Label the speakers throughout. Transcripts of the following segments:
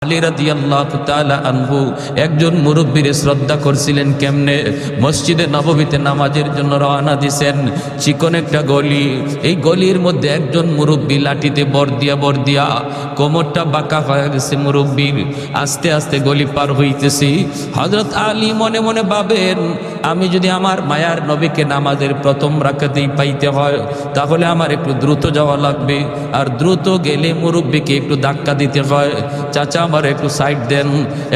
Speaker 1: আলী রাদিয়াল্লাহু তাআলা আনহু একজন মুরব্বির শ্রদ্ধা করছিলেন কেমনে? মসজিদে নববীতে নামাজের জন্য রওনা দিয়েছেন। চিকন একটা গলি, এই গলির মধ্যে একজন মুরব্বি লাঠিতে বর দিয়া কোমরটা বাঁকা হয়ে গেছে মুরব্বির। আস্তে আস্তে গলি পার হইতেছি। হযরত আলী মনে মনে ভাবেন, আমি যদি আমার মায়ার নবীকে নামাজের প্রথম রাকাতেই পাইতে হয় তাহলে আমার একটু দ্রুত যাওয়া লাগবে, আর দ্রুত গেলে মুরব্বিকে একটু ধাক্কা দিতে হয়। চাচা আমার একটু সাইড দেন,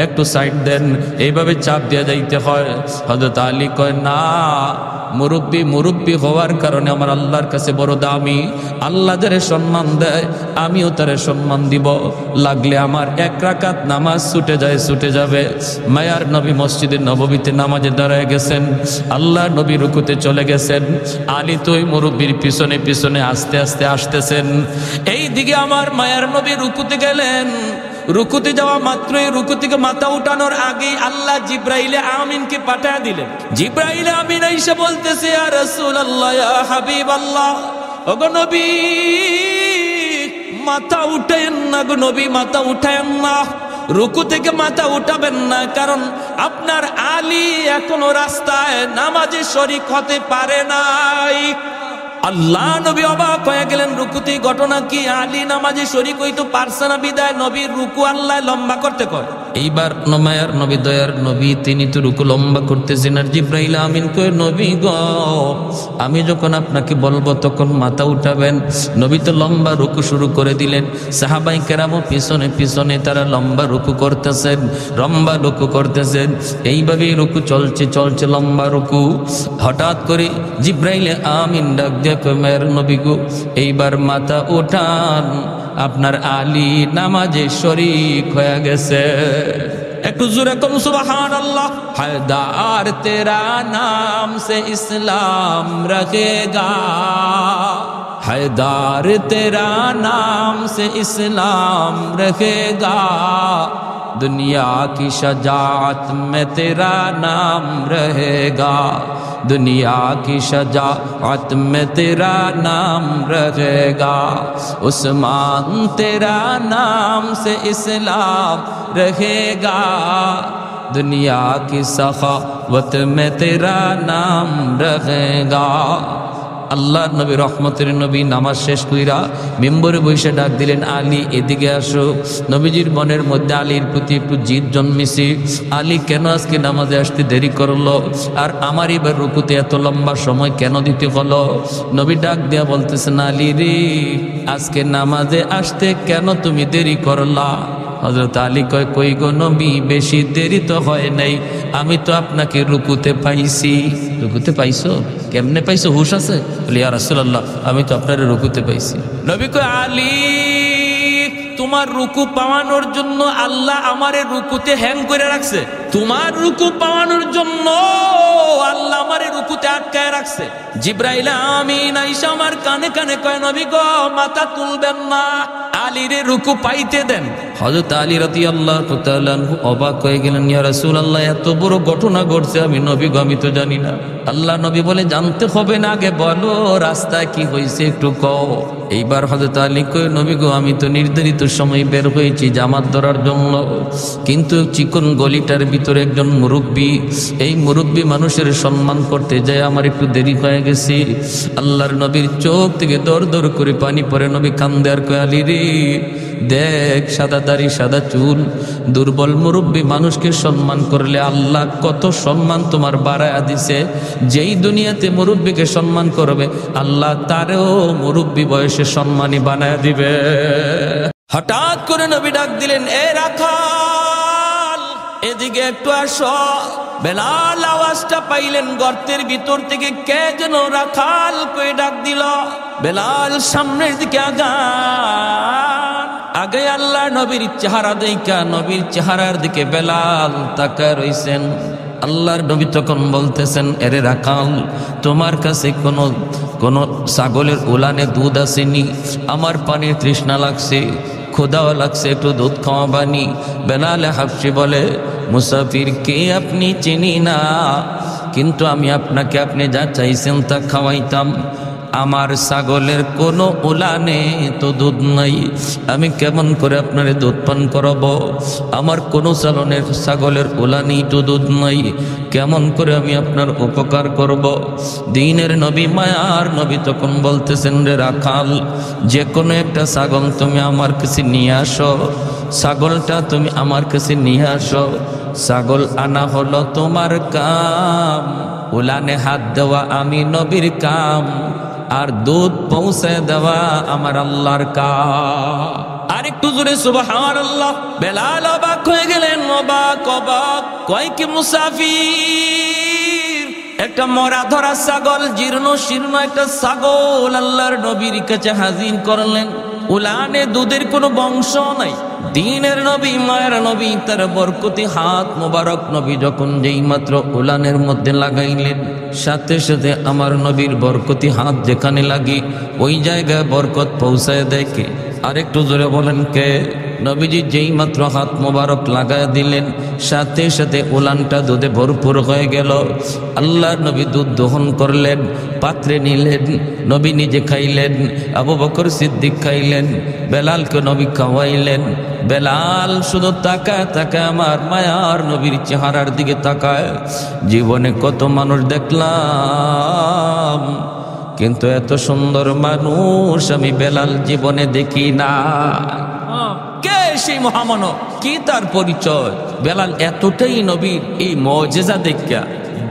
Speaker 1: একটু সাইড দেন, এইভাবে চাপ দিয়ে যাইতে হয়। হযরত আলী কয়, না, মুরব্বি হওয়ার কারণে আমার আল্লাহর কাছে বড় দামি। আল্লাহ যারে সম্মান দেয় আমিও তারে সম্মান দিব। লাগলে আমার এক রাকাত নামাজ ছুটে যাবে। মায়ার নবী মসজিদে নববীতে নামাজে দাঁড়ায় গেছেন। আল্লাহ নবী রুকুতে চলে গেছেন। আলী তো ওই মুরব্বির পিছনে পিছনে আস্তে আস্তে আসতেছেন। এই দিকে আমার মায়ার নবী রুকুতে গেলেন। রুকুতে যাওয়া মাত্রই, রুকু থেকে মাথা উঠানোর আগেই আল্লাহ জিব্রাইলে আমিনকে পাঠিয়ে দিলেন। জিব্রাইলে আমিন এসে বলতেছে, ইয়া রাসূলুল্লাহ, ইয়া হাবিবাল্লাহ, ওগো নবী মাথা উঠায়েন না, গো নবী মাথা উঠায়েন না, রুকু থেকে মাথা উঠাবেন না, কারণ আপনার আলী এখনো রাস্তায় নামাজে শরীক হতে পারে নাই। আল্লাহ নবী অবাক হয়ে গেলেন, রুকুতে ঘটনা কি? আলী নামাজে শরীক হইতো পারছে না বিদায় নবীর রুকু আল্লাহ লম্বা করতে কয়। এইবার মায়ার নবী, দয়ার নবী, তিনি তো রুকু লম্বা করতেছেন। আর জিব্রাইল আমিন কয়, নবী গো, আমি যখন আপনাকে বলবো তখন মাথা উঠাবেন। নবী তো লম্বা রুকু শুরু করে দিলেন। সাহাবাই কেরামও পিছনে পিছনে তারা লম্বা রুকু করতেছেন। এইভাবেই রুকু চলছে লম্বা রুকু। হঠাৎ করে জিব্রাইলে আমিন ডাক দিয়ে কয়, মায়ের নবী গো, এইবার মাথা উঠান, আপনার আলী নামাজে শরীক হয়ে গেছে। একটু জোরে কম সুবহানাল্লাহ। হায়দার তেরা নাম সে ইসলাম রখেগা, हैदार तेरा नाम से इस्लाम रहेगा, दुनिया की शजाअत में तेरा नाम रहेगा, दुनिया की शजाअत में तेरा नाम रहेगा, उस्मान तेरा नाम से इस्लाम रहेगा, दुनिया की सखावत में तेरा नाम रहेगा। আল্লাহ নবী রহমতের নবী নামাজ শেষ কইরা মেম্বরে বসে ডাক দিলেন, আলী এদিকে আসো। নবীজির মনের মধ্যে আলীর প্রতি একটু জিদ জন্মেছে। আলী কেন আজকে নামাজে আসতে দেরি করলো, আর আমার এবার রুকুতে এত লম্বা সময় কেন দিতে হলো? নবী ডাক দিয়া বলতেছেন, আলী রে, আজকে নামাজে আসতে কেন তুমি দেরি করলা? হযরত আলী কয়, কই গো নবী, বেশি দেরি তো হয় নাই, আমি তো আপনাকে রুকুতে পাইছি। রুকুতে পাইছো? কেমনে পাইছো, হুশ আছে? বলি, ইয়া রাসূলুল্লাহ, আমি তো আপনার রুকুতে পাইছি। নবী কয়, আলী, তোমার রুকু পাওয়ানোর জন্য আল্লাহ আমারে রুকুতে হ্যাং করে রাখছে। তোমার রুকু পাওয়ানোর জন্য আল্লাহ আমারে রুকুতে আটকায় রাখছে। জিব্রাইল আমিন আইসা আমার কানে কানে কয়, নবী গো, মাথা তুলবেন না, আলীরে রুকু পাইতে দেন। হযরত আলী রাদিয়াল্লাহু তাআলা আনহু অবাক হয়ে গেলেন, ইয়া রাসূলুল্লাহ, এত বড় ঘটনা ঘটছে, আমি নবী গো, আমি তো জানি না। আল্লাহ নবী বলে, জানতে হবে না, আগে বলো রাস্তায় কি হয়েছে একটু কও। এইবার হযরত আলী কয়, নবী গো, আমি তো নির্ধারিত সময় বের হয়েছি জামাত ধরার জন্য, কিন্তু চিকন গলিটার ভিতরে একজন মুরব্বী, এই মুরব্বী মানুষের সম্মান করতে যায় আমার একটু দেরি হয়ে গেছে। আল্লাহর নবীর চোখ থেকে দর দর করে পানি পড়ে। নবী কান্দে আর কয়, আলী রে, দেখ, সাদা দাড়ি সাদা চুল, দুর্বল মুরব্বী মানুষকে সম্মান করলে আল্লাহ কত সম্মান তোমার বাড়ায়া দিছে। যেই দুনিয়াতে মুরব্বীকে সম্মান করবে আল্লাহ তারেও মুরব্বী বয়সে সম্মানী বানায় দিবে। হঠাৎ করে নবী ডাক দিলেন, এ রাখাল, এদিকে একটু আসো। বেলাল আওয়াজটা পাইলেন গর্তের ভিতর থেকে, কে যেন রাখাল কই ডাক দিল। বেলাল সামনের দিকে আগে আল্লাহ নবীর চেহারা দেখা, নবীর চেহারার দিকে বেলাল তাকায় রইছেন। আল্লাহর নবী তখন বলতেছেন, এরে রাখাল, তোমার কাছে কোনো ছাগলের উলানে দুধ আসেনি? আমার পানির তৃষ্ণা লাগছে, ক্ষুধাও লাগছে, একটু দুধ খাওয়াবানি। বেলাল হাফসি বলে, মুসাফিরকে আপনি চিনি না, কিন্তু আমি আপনাকে আপনি যা চাইছেন তা খাওয়াইতাম। আমার ছাগলের কোনো উলানে তো দুধ নাই, আমি কেমন করে আপনার দুধ পান করাবো? আমার কোনো ছাগলের উলানেই তো দুধ নাই, কেমন করে আমি আপনার উপকার করব? দ্বীনের নবী, মায়ার নবী তখন বলতেছেন, রে রাখাল, যে কোনো একটা ছাগল তুমি আমার কাছে নিয়ে আসো, ছাগলটা তুমি আমার কাছে নিয়ে আসো। ছাগল আনা হলো তোমার কাম, উলানে হাত দেওয়া আমি নবীর কাম, আর দুধ পৌঁছে দেওয়া আমার আল্লাহর কাম। আর একটু জোরে সুবহানাল্লাহ। বেলাল অবাক হয়ে গেলেন, অবাক অবাক, কয় কি মুসাফির, একটা মরা ধরা ছাগল, জীর্ণ শীর্ণ একটা ছাগল আল্লাহর নবীর কাছে হাজির করলেন। উলানে দুধের কোনো বংশ নাই। দ্বীনের নবী, মায়ের নবী, তার বরকতি হাত মোবারক নবী যখন যেই মাত্র উলানের মধ্যে লাগাইলেন, সাথে সাথে আমার নবীর বরকতি হাত যেখানে লাগি ওই জায়গায় বরকত পৌঁছায় দেখে। আরেকটু জোরে বলেন কে? নবীজি যেই মাত্র হাত মোবারক লাগায় দিলেন, সাথে সাথে উলানটা দুধে ভরপুর হয়ে গেল। আল্লাহর নবী দুধ দহন করলেন, পাত্রে নিলেন, নবী নিজে খাইলেন, আবু বকর সিদ্দিক খাইলেন, বেলালকে নবী খাওয়াইলেন। বেলাল শুধু তাকায় তাকায় আমার মায়ার নবীর চেহারার দিকে তাকায়। জীবনে কত মানুষ দেখলাম, কিন্তু এত সুন্দর মানুষ আমি বেলাল জীবনে দেখি না। কে সেই মহামানব? কি তার পরিচয়? বেলাল এতটাই নবীর এই মুজিজা দেখা,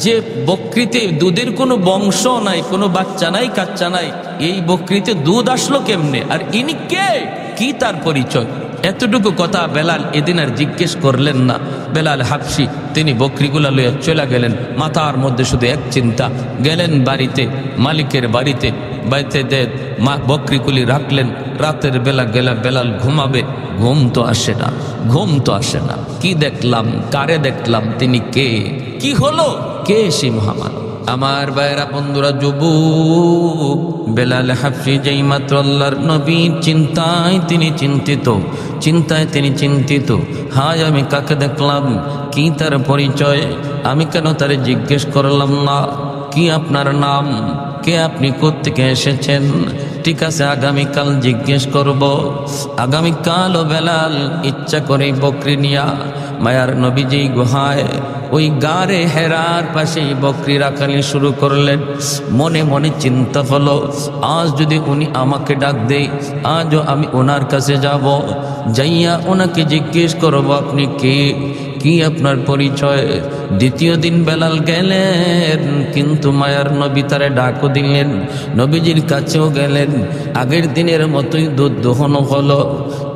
Speaker 1: যে বকরিতে দুধের কোনো বংশ নাই, কোনো বাচ্চা নাই, কাচ্চা নাই, এই বকরিতে দুধ আসলো কেমনে? আর ইনি কে? কি তার পরিচয়? এতটুকু কথা বেলাল এদিন আর জিজ্ঞেস করলেন না। বেলাল হাবশি তিনি বকরিগুলা লইয়া চলে গেলেন। মাথার মধ্যে শুধু এক চিন্তা, গেলেন বাড়িতে, মালিকের বাড়িতে, বাড়িতে মা বকরিগুলি রাখলেন। রাতের বেলা গেলে বেলাল ঘুমাবে, ঘুম তো আসে না, ঘুম তো আসে না। কি দেখলাম, কারে দেখলাম, তিনি কে? কি হলো? কে সেই মহামানব? আমার ভাইরা, বন্ধুরা, যুবক, বেলাল হাবশি যেই মাত্র আল্লাহর নবীর চিন্তায় তিনি চিন্তিত, চিন্তায় তিনি চিন্তিত। হায়, আমি কাকে দেখলাম, কি তার পরিচয়, আমি কেন তারে জিজ্ঞেস করলাম না? কি আপনার নাম? কে আপনি? কোত্থেকে এসেছেন? ঠিক আছে, আগামীকাল জিজ্ঞেস করব। আগামীকালও বেলাল ইচ্ছা করে বকরি নিয়া মায়ার নবীজি গুহায়, ওই গারে হেরার পাশে বকরি রাখালি শুরু করলেন। মনে মনে চিন্তা হলো, আজ যদি উনি আমাকে ডাক দেয়, আজও আমি ওনার কাছে যাব, যাইয়া ওনাকে জিজ্ঞেস করব, আপনি কে, কি আপনার পরিচয়? দ্বিতীয় দিন বেলাল গেলেন, কিন্তু মায়ার নবী তারে ডাকও দিলেন, নবীজির কাছেও গেলেন। আগের দিনের মতোই দুধ দহন হলো,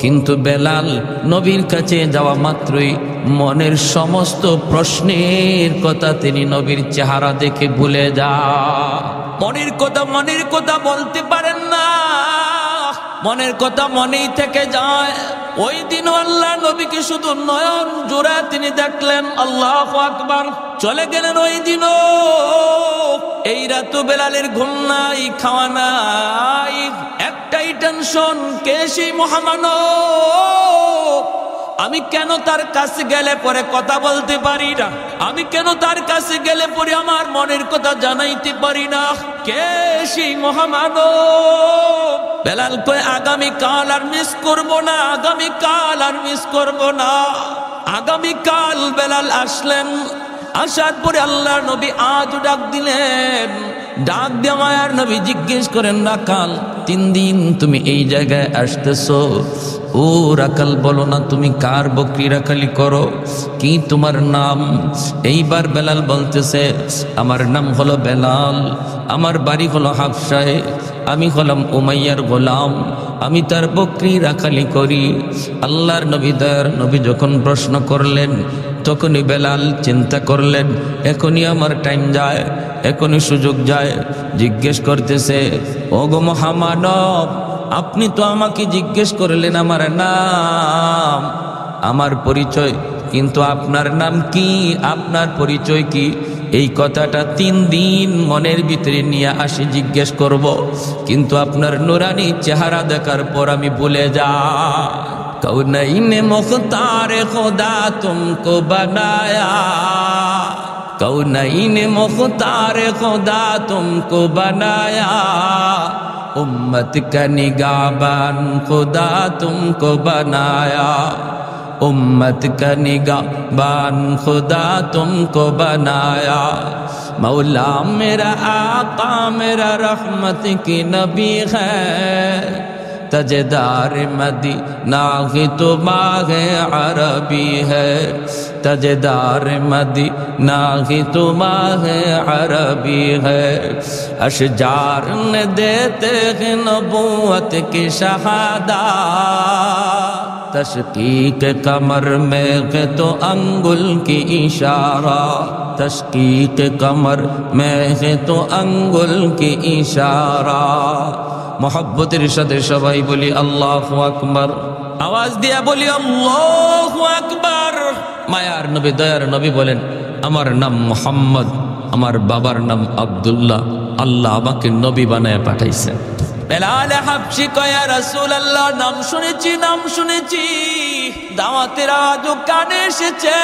Speaker 1: কিন্তু বেলাল নবীর কাছে যাওয়া মাত্রই মনের সমস্ত প্রশ্নের কথা তিনি নবীর চেহারা দেখে ভুলে যায়। মনের কথা বলতে পারেন না, মনের কথা মনেই থেকে যায়। ওই দিন আল্লাহ নবীকে শুধু নয়ন জোড়া তিনি দেখলেন। আল্লাহু আকবার। চলে গেলেন ওই দিনও। এই রাত বেলালের ঘুম নাই, খাওয়া নাই, একটাই টেনশন, কে সেই মহামানব? আমি কেন তার কাছে গেলে পরে কথা বলতে পারি না? আমি কেন তার কাছে গেলে পরে আমার মনের কথা জানাইতে পারি না? কে সেই মহামানব? বেলাল কয়, আগামীকাল আর মিস করব না, আগামীকাল আর মিস করব না। আগামীকাল বেলাল আসলেন। আসার পরে আল্লাহর নবী আজ ডাক দিলেন। ডাক দিয়ে মায়ার নবী জিজ্ঞেস করেন, রাখাল, 3 দিন তুমি এই জায়গায় আসতেছো, ও রাখাল, বলো না তুমি কার বকরি রাখালি করো? কি তোমার নাম? এইবার বেলাল বলতেছে, আমার নাম হলো বেলাল, আমার বাড়ি হলো হাবশায়, আমি হলাম উমাইয়ার গোলাম, আমি তার বকরি রাখালি করি। আল্লাহর নবী, দয়ার নবী যখন প্রশ্ন করলেন, তখনই বেলাল চিন্তা করলেন, এখনই আমার টাইম যায়, এখনই সুযোগ যায়। জিজ্ঞেস করতেছে, ওগো মহামানব, আপনি তো আমাকে জিজ্ঞেস করলেন আমার নাম, আমার পরিচয়, কিন্তু আপনার নাম কি, আপনার পরিচয় কি? এই কথাটা 3 দিন মনের ভিতরে নিয়ে আসি জিজ্ঞেস করব, কিন্তু আপনার নুরানি চেহারা দেখার পর আমি ভুলে যাই। কৌনৈন মুখতার খোদা তুমকো বানায়া, कौनैन मुख्तार खुदा तुमको बनाया, उम्मत का निगाहबान खुदा तुमको बनाया, उम्मत का निगाहबान खुदा तुमको बनाया। मौला मेरा आका मेरा रहमत की नबी है, तजदार मदीना की तो मागे अरबी है, तजदार मदीना की तो मागे अरबी है। अशजार ने देते हैं नबूवत की शहादा, तशकीक कमर में है तो अंगुल की इशारा, तशकीक कमर में है तो अंगुल की इशारा। मोहब्बत इरशाद सबाई बोली अल्लाहु अकबर, आवाज दिया बोली अल्लाहु अकबर। मायार नबी दयार नबी बोलेन আমার নাম মোহাম্মদ, আমার বাবার নাম আব্দুল্লাহ, আল্লাহ আমাকে নবী বানায় পাঠাইছে। বেলাল হাবশি কয় ইয়া রাসূলুল্লাহ, নাম শুনেছি নাম শুনেছি, দাওয়াতের আওয়াজও কানে এসেছে,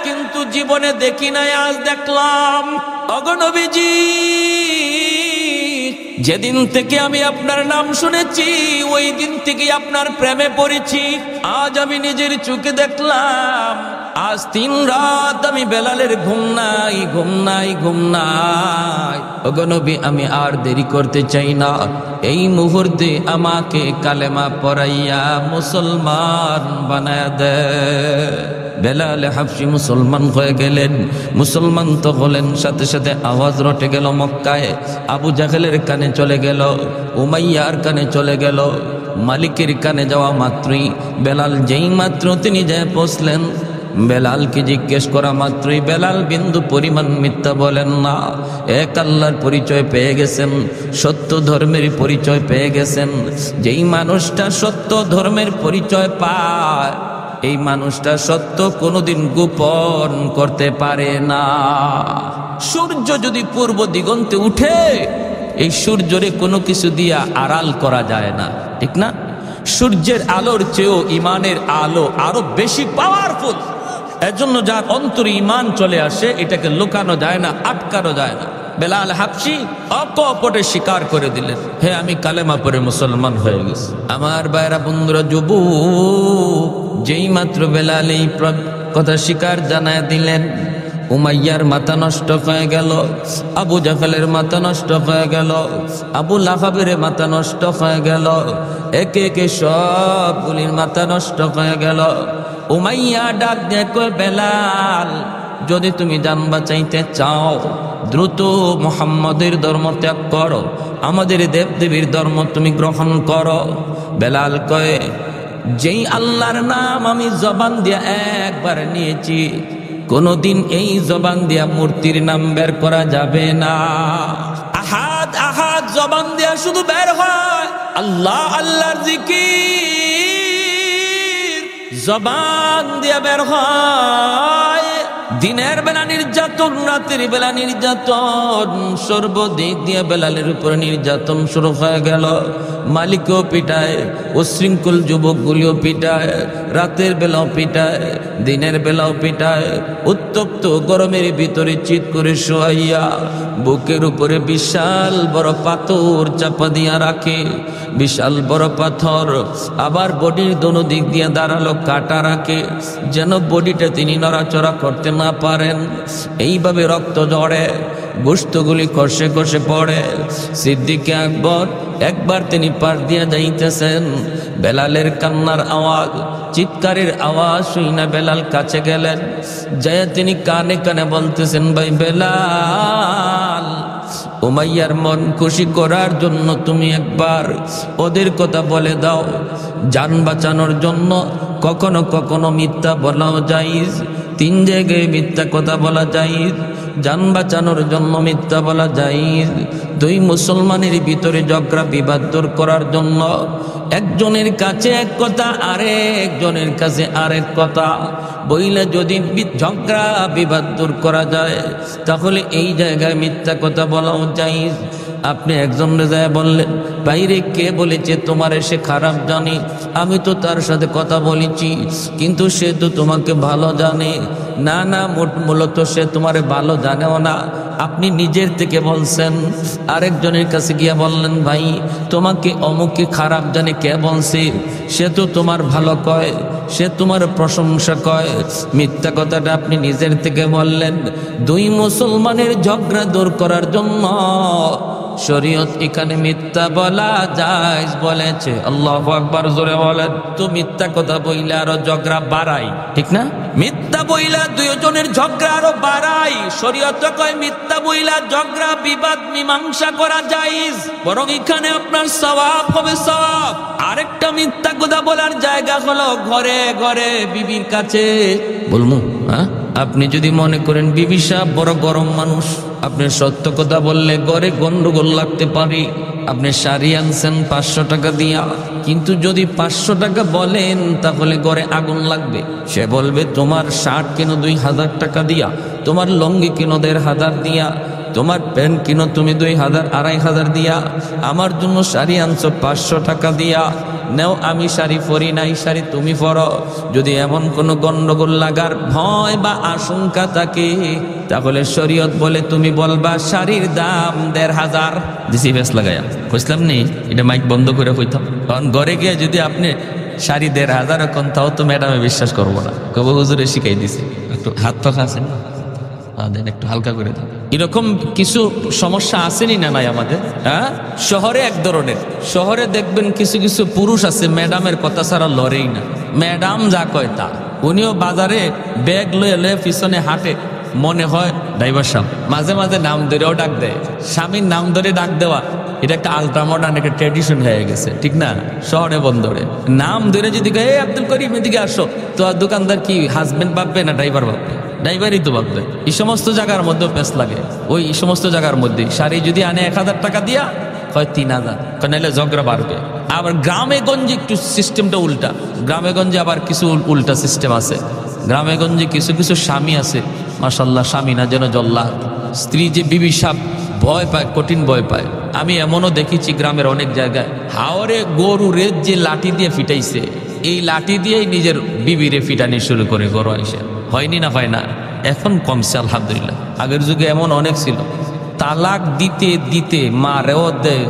Speaker 1: কিন্তু জীবনে দেখি নাই, আজ দেখলাম। ওগো নবীজি, যেদিন থেকে আমি আপনার নাম শুনেছি ওই দিন থেকে আপনার প্রেমে পড়েছি। আজ আমি নিজের চোখে দেখলাম, আজ 3 রাত আমি বেলালের ঘুম নাই ঘুম নাই ঘুম নাই। ওগো নবী, আমি আর দেরি করতে চাই না, এই মুহূর্তে আমাকে কালেমা পড়াইয়া মুসলমান বানায়া দে। বেলাল হাবশি মুসলমান হয়ে গেলেন। মুসলমান তো হলেন, সাথে সাথে আওয়াজ রটে গেল মক্কায়, আবু জাহেলের কানে চলে গেল, উমাইয়ার কানে চলে গেল। মালিকের কানে যাওয়া মাত্রই বেলাল যেই মাত্র তিনি যায় পৌঁছলেন, বেলালকে জিজ্ঞেস করা মাত্রই বেলাল বিন্দু পরিমাণ মিথ্যা বলেন না। এক আল্লাহর পরিচয় পেয়ে গেছেন, সত্য ধর্মের পরিচয় পেয়ে গেছেন। যেই মানুষটা সত্য ধর্মের পরিচয় পায়, এই মানুষটা সত্য কোনোদিন গোপন করতে পারে না। সূর্য যদি পূর্ব দিগন্তে উঠে, এই সূর্যরে কোনো কিছু দিয়া আড়াল করা যায় না, ঠিক না? সূর্যের আলোর চেয়েও ইমানের আলো আরো বেশি পাওয়ারফুল। এজন্য যার অন্তরে ইমান চলে আসে, এটাকে লুকানো যায় না, আটকানো যায় না। বেলাল হাবশি অকপটে স্বীকার করে দিলেন, হে আমি কালেমা পড়ে মুসলমান হয়ে গেছি। আমার ভাইরা বন্ধুরা, যুবক, যেই মাত্র বেলাল এই কথা স্বীকার জানায় দিলেন, উমাইয়ার মাথা নষ্ট হয়ে গেল, আবু জাহেলের মাথা নষ্ট হয়ে গেল, আবু লাহাবের মাথা নষ্ট হয়ে গেল, একে একে সবগুলির মাথা নষ্ট হয়ে গেল। উমাইয়া ডাক দিয়ে কয়, বেলাল, যদি তুমি জান বাঁচাইতে চাও দ্রুত মুহাম্মদের ধর্ম ত্যাগ করো, আমাদের দেবদেবীর ধর্ম তুমি গ্রহণ করো। বেলাল কয়, যেই আল্লাহর নাম আমি জবান দিয়া একবার নিয়েছি, কোনদিন এই জবান দিয়া মূর্তির নাম বের করা যাবে না। আহাদ আহাদ জবান দিয়া শুধু বের হয়, আল্লাহ আল্লাহর জিকির জবান দিয়া বের হয়। দিনের বেলা নির্যাতন, রাতের বেলা নির্যাতন, সর্বদিক দিয়ে বেলালের উপর নির্যাতন শুরু হয়ে গেল। মালিকও পিটায়, উশৃঙ্খল যুবকগুলিও পিটায়, রাতের বেলাও পিটায়, দিনের বেলাও পিটায়। উত্তপ্ত গরমের ভিতরে চিৎ করে শোয়াইয়া বুকের উপরে বিশাল বড় পাথর চাপা দিয়া রাখে, বিশাল বড় পাথর। আবার বডির দোনো দিক দিয়ে দাঁড়ালো কাটা রাখে, যেন বডিটা তিনি নড়াচড়া করতে না পারেন। এইভাবে রক্ত ঝরে, গোশতগুলি কষে কষে পড়ে। সিদ্দিকে আকবর একবার তিনি পার দিয়া যাইতেছেন, বেলালের কান্নার আওয়াজ, চিৎকারের আওয়াজ শুনে বেলাল কাছে গেলেন। যায় তিনি কানে কানে বলতেছেন, ভাই বেলাল, উমাইয়ার মন খুশি করার জন্য তুমি একবার ওদের কথা বলে দাও। জান বাঁচানোর জন্য কখনো কখনো মিথ্যা বলাও জায়েজ, 3 জায়গায় মিথ্যা কথা বলা জায়েজ। জান বাঁচানোর জন্য মিথ্যা বলা জায়েজ। 2 মুসলমানের ভিতরে ঝগড়া বিবাদ দূর করার জন্য একজনের কাছে এক কথা, আরেকজনের কাছে আরেক কথা বইলে যদি ঝগড়া বিবাদ দূর করা যায়, তাহলে এই জায়গায় মিথ্যা কথা বলাও জায়েজ। আপনি একজনের যায় বললেন, বাইরে কে বলেছে তোমার সে খারাপ জানে? আমি তো তার সাথে কথা বলেছি, কিন্তু সে তো তোমাকে ভালো জানে। না না, মূলত সে তোমারে ভালো জানেও না, আপনি নিজের থেকে বলছেন। আরেকজনের কাছে গিয়া বললেন, ভাই তোমাকে অমুকে খারাপ জানে, কে বলছে? সে তো তোমার ভালো কয়, সে তোমার প্রশংসা কয়। মিথ্যা কথাটা আপনি নিজের থেকে বললেন। দুই মুসলমানের ঝগড়া দূর করার জন্য শরীয়ত এখানে মিথ্যা বলা জায়েজ বলেছে। আল্লাহু আকবার, জোরে বলেন। তো মিথ্যা কথা বইলে আরো ঝগড়া বাড়াই, ঠিক না? মিথ্যা বইলা দুইজনের ঝগড়া আরো বাড়াই। শরীয়ত কয় মিথ্যা বইলা ঝগড়া বিবাদ মীমাংসা করা জায়েজ, বরং এখানে আপনার সওয়াব হবে, সওয়াব। আরেকটা মিথ্যা কথা বলার জায়গা হলো ঘরে ঘরে বিবির কাছে। বলমু হ্যাঁ, আপনি যদি মনে করেন বিবি সাহেব বড় গরম মানুষ, আপনি সত্য কথা বললে ঘরে গন্ডগোল লাগতে পারে। আপনি শাড়ি আনছেন 500 টাকা দিয়া, কিন্তু যদি 500 টাকা বলেন তাহলে ঘরে আগুন লাগবে। সে বলবে তোমার শার্ট কিনো 2000 টাকা দিয়া, তোমার লঙ্গি কিনো 1500 দিয়া, তোমার প্যান্ট কিনো তুমি 2000 2500 দিয়া, আমার জন্য শাড়ি আনছো 500 টাকা দিয়া। নেও, আমি শাড়ি পরি নাই, শাড়ি তুমি পরো। যদি এমন কোনো গন্ডগোল লাগার ভয় বা আশঙ্কা থাকে, তাহলে শরীয়ত বলে তুমি বলবা শাড়ির দাম 1500 দিছি। বেশ লাগাইয়া বুঝলাম নি, এটা মাইক বন্ধ করে কইতাম। কারণ ঘরে গিয়ে যদি আপনি শাড়ি 1500 এখন, তাও তো ম্যাডামে বিশ্বাস করবো না, কবে হুজুরে শিখাই দিছি। একটু হাত পাখা আছে না, দেন একটু হালকা করে দাও। এরকম কিছু সমস্যা আসেনি না নাই আমাদের? হ্যাঁ, শহরে এক ধরনের, শহরে দেখবেন কিছু কিছু পুরুষ আছে ম্যাডামের কথা ছাড়া লড়েই না। ম্যাডাম যা কয় তা। উনিও বাজারে ব্যাগ লয়ে লয়ে পিছনে হাঁটে, মনে হয় ড্রাইভার সাহেব। মাঝে মাঝে নাম ধরেও ডাক দেয়। স্বামীর নাম ধরে ডাক দেওয়া এটা একটা আলট্রা মডার্ন একটা ট্র্যাডিশন হয়ে গেছে, ঠিক না? শহরে বন্দরে নাম ধরে যদি কয় এই আব্দুল করিম এদিকে আসো, তো আর দোকানদার কি হাজবেন্ড ভাববে না ড্রাইভার ভাববে? ড্রাইভারই তো ভাববে। এই সমস্ত জায়গার মধ্যে পেস লাগে। ওই সমস্ত জায়গার মধ্যে শাড়ি যদি আনে 1000 টাকা দিয়া, হয় 3000, নাহলে ঝগড়া বাড়বে। আবার গ্রামে গঞ্জে একটু সিস্টেমটা উল্টা। গ্রামে গঞ্জে আবার কিছু উল্টা সিস্টেম আছে। গ্রামে গঞ্জে কিছু কিছু স্বামী আছে, মাশাল্লাহ, স্বামী না যেন জল্লাদ। স্ত্রী যে বিবি সাপ ভয় পায়, কঠিন ভয় পায়। আমি এমনও দেখেছি গ্রামের অনেক জায়গায় হাওরে গরু রেত যে লাঠি দিয়ে ফিটাইছে, এই লাঠি দিয়েই নিজের বিবিরে ফিটানি শুরু করে গরু আইসে। হয়নি না, হয় না? এখন কমছে আলহামদুলিল্লাহ। আগের যুগে এমন অনেক ছিল, তালাক দিতে দিতে মা রেও দেয়,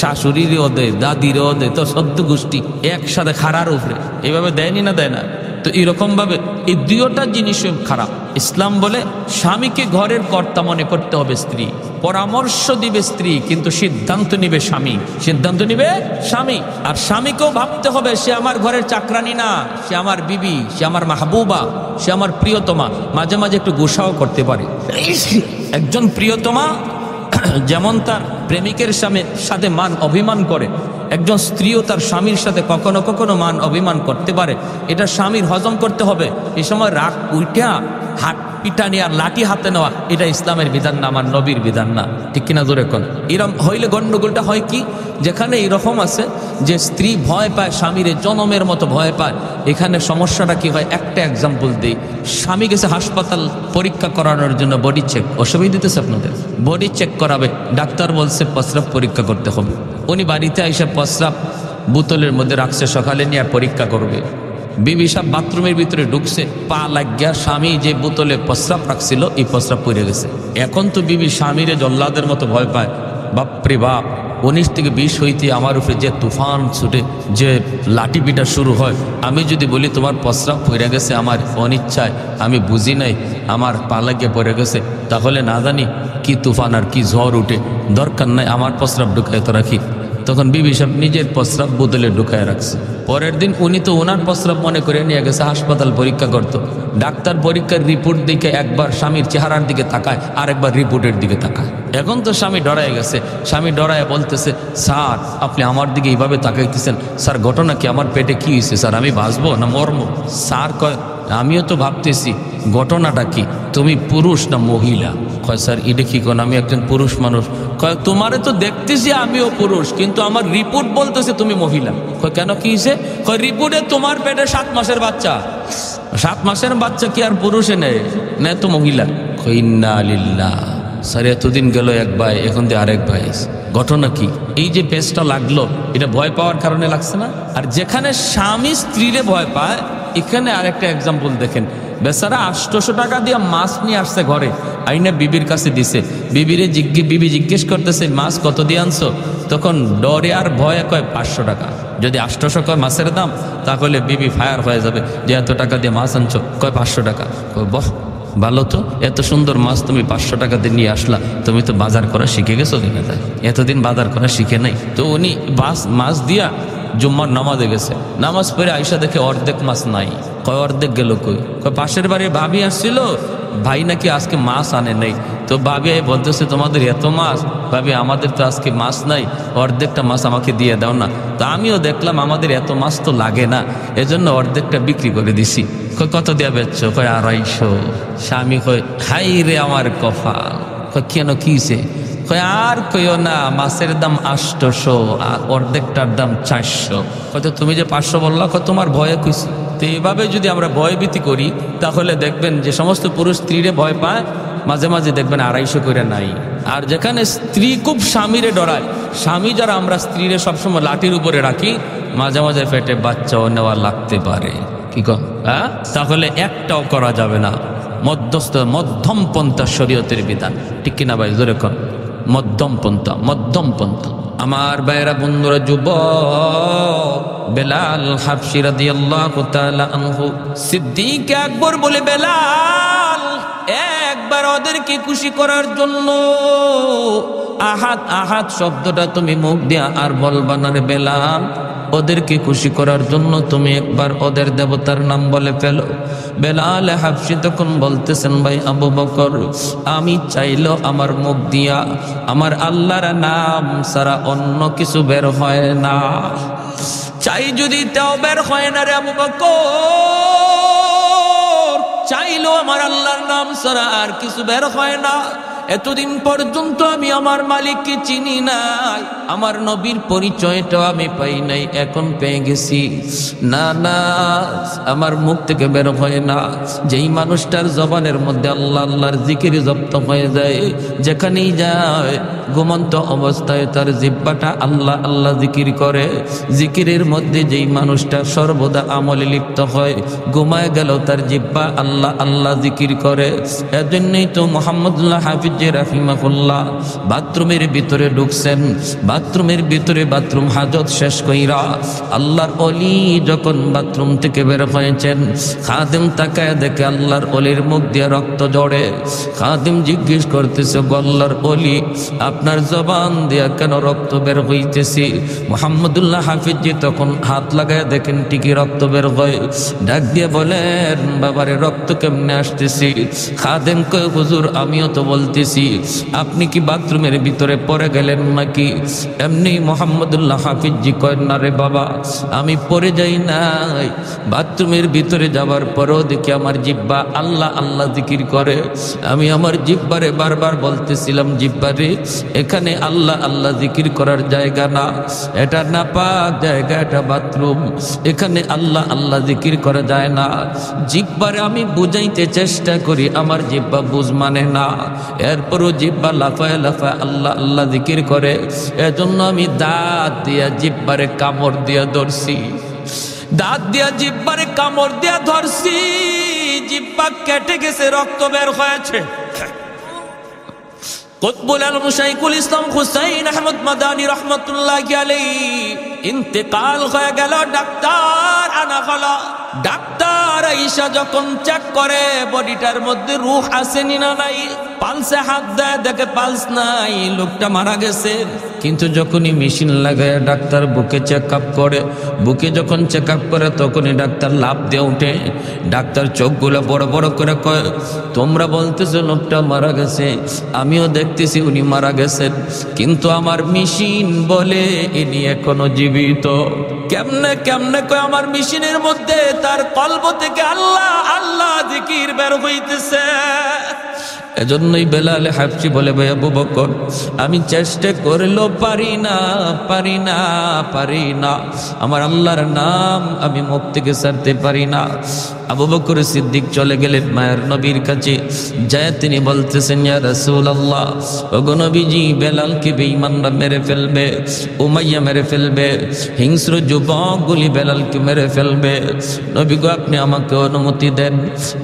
Speaker 1: শাশুড়িরেও দেয়, দাদিরেও দেয়, তো সদ্য গোষ্ঠী একসাথে খারার উপরে এইভাবে দেয়নি না, দেয় না? তো এরকম ভাবে এই দুইটা জিনিস খারাপ। ইসলাম বলে স্বামীকে ঘরের কর্তা মনে করতে হবে স্ত্রী, পরামর্শ দিবে স্ত্রী, কিন্তু সিদ্ধান্ত নিবে স্বামী, সিদ্ধান্ত নিবে স্বামী। আর স্বামীকেও ভাবতে হবে সে আমার ঘরের চাকরানি না, সে আমার বিবি, সে আমার মাহবুবা, সে আমার প্রিয়তমা। মাঝে মাঝে একটু গোসাও করতে পারে। একজন প্রিয়তমা যেমন তার প্রেমিকের সাথে মান অভিমান করে, একজন স্ত্রীও তার স্বামীর সাথে কখনো কখনো মান অভিমান করতে পারে। এটা স্বামীর হজম করতে হবে। এই সময় রাগ উইটা হাত পিটানি আর লাঠি হাতে নেওয়া, এটা ইসলামের বিধান না, আমার নবীর বিধান না, ঠিক কিনা? জোরে কোন? এরকম হইলে গন্ডগোলটা হয় কি, যেখানে এরকম আছে যে স্ত্রী ভয় পায়, স্বামীরে জনমের মতো ভয় পায়, এখানে সমস্যাটা কি হয়? একটা এক্সাম্পল দিই। স্বামী গেছে হাসপাতাল পরীক্ষা করানোর জন্য, বডি চেক, অসুবিধা দিতেছে আপনাদের, বডি চেক করাবে, ডাক্তার বলছে প্রস্রাব পরীক্ষা করতে হবে। উনি বাড়িতে এসে প্রস্রাব বোতলের মধ্যে রাখছে, সকালে নিয়ে পরীক্ষা করবে। বিবি সাহেব বাথরুমের ভিতরে ঢুকছে, পা লাগিয়া স্বামী যে বোতলে প্রস্রাব রাখছিল এই প্রস্রাব পড়ে গেছে। এখন তো বিবি স্বামীরে জল্লাদের মতো ভয় পায়। বাপরে বাপ, 19 থেকে 20 হইতে আমার উপরে যে তুফান ছুটে, যে লাঠি পিটা শুরু হয়। আমি যদি বলি তোমার প্রস্রাব পড়ে গেছে আমার অনিচ্ছায়, আমি বুঝি নাই, আমার পা লাগিয়ে পড়ে গেছে, তাহলে না জানি কি তুফান আর কি ঝড় উঠে। দরকার নাই, আমার প্রস্রাব ঢুকায় তো রাখি। তখন বিবি সাহেব নিজের প্রস্রাব বোতলে ঢুকায় রাখছে। পরের দিন উনি তো ওনার প্রস্রাব মনে করে নিয়ে গেছে হাসপাতাল পরীক্ষা করতো। ডাক্তার পরীক্ষার রিপোর্ট দেখে একবার স্বামীর চেহারার দিকে তাকায়, আর একবার রিপোর্টের দিকে তাকায়। এখন তো স্বামী ডরায় গেছে। স্বামী ডরায় বলতেছে, স্যার আপনি আমার দিকে এইভাবে তাকাইতেছেন, স্যার ঘটনা কি? আমার পেটে কি হয়েছে স্যার? আমি বাঁচবো না মরবো? স্যার কয়, আমিও তো ভাবতেছি ঘটনাটা কি, তুমি পুরুষ না মহিলা? কয় স্যার এটা কি কোন, আমি একজন পুরুষ মানুষ। কয় তোমারে তো দেখতেছি আমিও পুরুষ, কিন্তু আমার রিপোর্ট বলতেছে তুমি মহিলা। কয় কেন, কি হয়েছে? কয় রিপোর্টে তোমার পেটে 7 মাসের বাচ্চা। 7 মাসের বাচ্চা কি আর পুরুষে নেয়? নেয় তো মহিলা। কয় ইন্না লিল্লাহ। স্যার এতদিন গেল এক ভাই, এখন দিয়ে আরেক ভাই। ঘটনা কি? এই যে পেজটা লাগলো, এটা ভয় পাওয়ার কারণে লাগছে না? আর যেখানে স্বামী স্ত্রীরে ভয় পায়, এখানে আরেকটা এক্সাম্পল দেখেন। বেচারা 800 টাকা দিয়ে মাছ নিয়ে আসছে ঘরে, আইনা বিবির কাছে দিছে। বিবি জিজ্ঞেস করতেছে, মাছ কত দিয়ে আনছো? তখন ডরে আর ভয়ে কয় 500 টাকা। যদি 800 কয় মাছের দাম, তাহলে বিবি ফায়ার হয়ে যাবে যে এত টাকা দিয়ে মাছ আনছো। কয় 500 টাকা। বাহ, ভালো তো, এত সুন্দর মাছ তুমি 500 টাকা দিয়ে নিয়ে আসলা, তুমি তো বাজার করা শিখে গেছো কিনা? তাই এতদিন বাজার করা শিখে নাই তো। উনি মাছ দিয়া জুম্মার নামাজে গেছে, নামাজ পড়ে আইসা দেখে অর্ধেক মাছ নাই। কয় অর্ধেক গেল কই? কয় পাশের বাড়ির ভাবি আসছিল, ভাই নাকি আজকে মাছ আনে নাই। তো ভাবি বলতেছে, তোমাদের এত মাছ? ভাবি আমাদের তো আজকে মাছ নাই, অর্ধেকটা মাছ আমাকে দিয়ে দাও না। তো আমিও দেখলাম আমাদের এত মাছ তো লাগে না, এজন্য অর্ধেকটা বিক্রি করে দিছি। কয় কত দিয়া বেচছো? কয় 250। স্বামী কয়, হাই রে আমার কপাল। কয় কেন, কিছে? কয় আর কইও না, মাছের দাম 800 আর অর্ধেকটার দাম 400। হয়তো তুমি যে 500 বললা, কয় তোমার ভয়ে কইছি। তো এইভাবে যদি আমরা ভয়ভীতি করি, তাহলে দেখবেন যে সমস্ত পুরুষ স্ত্রীরে ভয় পায়, মাঝে মাঝে দেখবেন 250 করে নাই। আর যেখানে স্ত্রী খুব স্বামীরে ডরায়, স্বামী যারা আমরা স্ত্রীরে সবসময় লাঠির উপরে রাখি, মাঝে মাঝে পেটে বাচ্চাও নেওয়া লাগতে পারে। কি কন? হ্যাঁ, তাহলে একটাও করা যাবে না। মধ্যম পন্থা শরীয়তের বিধান, ঠিক কিনা ভাই? জোরে কন, মধ্যম পন্থা। আমার ভাইরা, বন্ধুরা, যুবক বেলাল হাবশী রাদিয়াল্লাহু তাআলা আনহু, সিদ্দিক আকবর বলে, বেলাল একবার ওদেরকে খুশি করার জন্য আহাদ শব্দটা তুমি মুখ দিয়া আর বলবা না রে বেলাল। ওদেরকে খুশি করার জন্য তুমি একবার ওদের দেবতার নাম বলে ফেলো। বেলাল হাবশী তখন বলতেছেন, ভাই আবু বকর, আমি চাইলো আমার মুখ দিয়া আমার আল্লাহর নাম ছাড়া অন্য কিছু বের হয় না। চাই যদি তাও বের হয় না রে আবু বকর, চাইলো আমার আল্লাহর নাম ছাড়া আর কিছু বের হয় না। এতদিন পর্যন্ত আমি আমার মালিককে চিনি নাই, আমার নবীর পরিচয়টাও আমি পাই নাই, এখন পেয়ে গেছি। না না, আমার মুখ থেকে বের হয় না। যেই মানুষটার জবানের মধ্যে আল্লাহ আল্লাহর জিকির জপ্ত হয়ে যায়, যেখানেই যায় ঘুমন্ত অবস্থায় তার জিহ্বাটা আল্লাহ আল্লাহ জিকির করে। জিকিরের মধ্যে যেই মানুষটা সর্বদা আমলে লিপ্ত হয়, ঘুমায় গেল তার জিহ্বা আল্লাহ আল্লাহ জিকির করে। এজন্যই তো মুহাম্মদুল্লাহ হাফিজ রাহিমাহুল্লাহ বাথরুমের ভিতরে ঢুকছেন, বাথরুমের ভিতরে বাথরুম হাজত শেষ কইরা আল্লাহর ওলি যখন বাথরুম থেকে বের হয়েছেন, খাদেম তাকায় দেখে আল্লাহর ওলির মুখ দিয়ে রক্ত ঝরে। খাদেম জিজ্ঞেস করতেছে, আল্লাহর ওলি, আপনার জবান দিয়া কেন রক্ত বের হইতেছি? মুহাম্মদুল্লাহ হাফিজি তখন হাত লাগায় দেখেন ঠিকই রক্ত বের হয়। ডাক দিয়ে বলেন, বাবারে রক্ত কেমনে আসতেছি? খাদেম কয়, হুজুর আমিও তো বলতেছি, আপনি কি বাথরুমের ভিতরে পড়ে গেলেন নাকি? এমনি মুহাম্মদুল্লাহ হাফিজি কয়, না রে বাবা, আমি পড়ে যাই নাই। বাথরুমের ভিতরে যাবার পরেও দেখি আমার জিহ্বা আল্লাহ আল্লাহ জিকির করে। আমি আমার জিহ্বারে বারবার বলতেছিলাম, জিহ্বারে এখানে আল্লাহ আল্লাহ জিকির করার জায়গা না, এটা নাপাক জায়গা, এটা বাথরুম, এখানে আল্লাহ আল্লাহ জিকির করা যায় না। জিহ্বারে আমি বুঝাইতে চেষ্টা করি, আমার জিহ্বা বুঝ মানে না। এরপরও জিহ্বা লাফায় লাফায় আল্লাহ আল্লাহ জিকির করে। এজন্য আমি দাঁত দিয়া জিহ্বারে কামড় দিয়া ধরছি, দাঁত দিয়া জিহ্বারে কামড় দিয়া ধরছি। জিহ্বা কেটে গেছে, রক্ত বের হয়েছে। কুতবুল আলম শাইখুল ইসলাম হুসাইন আহমদ মাদানী রহমতুল্লাহি আলাইহি ইন্তেকাল হয়ে গেল। ডাক্তার আনা হলো। ডাক্তার আইসা যখন চেক করে বডিটার মধ্যে রূহ আসেনি না নাই, পালসে হাত দেয়, দেখে পালস নাই, লোকটা মারা গেছে। কিন্তু যখনই মেশিন লাগায় ডাক্তার বুকে চেক আপ করে, বুকে যখন চেক আপ করে তখনই ডাক্তার লাফ দিয়ে উঠে। ডাক্তার চোখগুলো বড় বড় করে কয়, তোমরা বলতেছো লোকটা মারা গেছে, আমিও দেখতেছি উনি মারা গেছেন, কিন্তু আমার মেশিন বলে ইনি এখনো জীবিত। কেমনে কেমনে কয়, আমার মেশিনের মধ্যে তার কলব থেকে আল্লাহ আল্লাহ জিকির বের হইতেছে। এজন্যই বেলাল হাবশী বলে, ভাই আবু বকর, আমি চেষ্টা করলেও পারি না, আমার আল্লাহর নাম আমি মুখ থেকে ছাড়তে পারি না। আবু বকর সিদ্দিক চলে গেলেন মায়ের নবীর কাছে। যায় তিনি বলতেছেন, ইয়া রাসূলুল্লাহ, ওগো নবীজি, বেলালকে বেঈমানরা মেরে ফেলবে, উমাইয়া মেরে ফেলবে, হিংস্র যুবকগুলি বেলালকে মেরে ফেলবে। নবী গো, আপনি আমাকে অনুমতি দেন,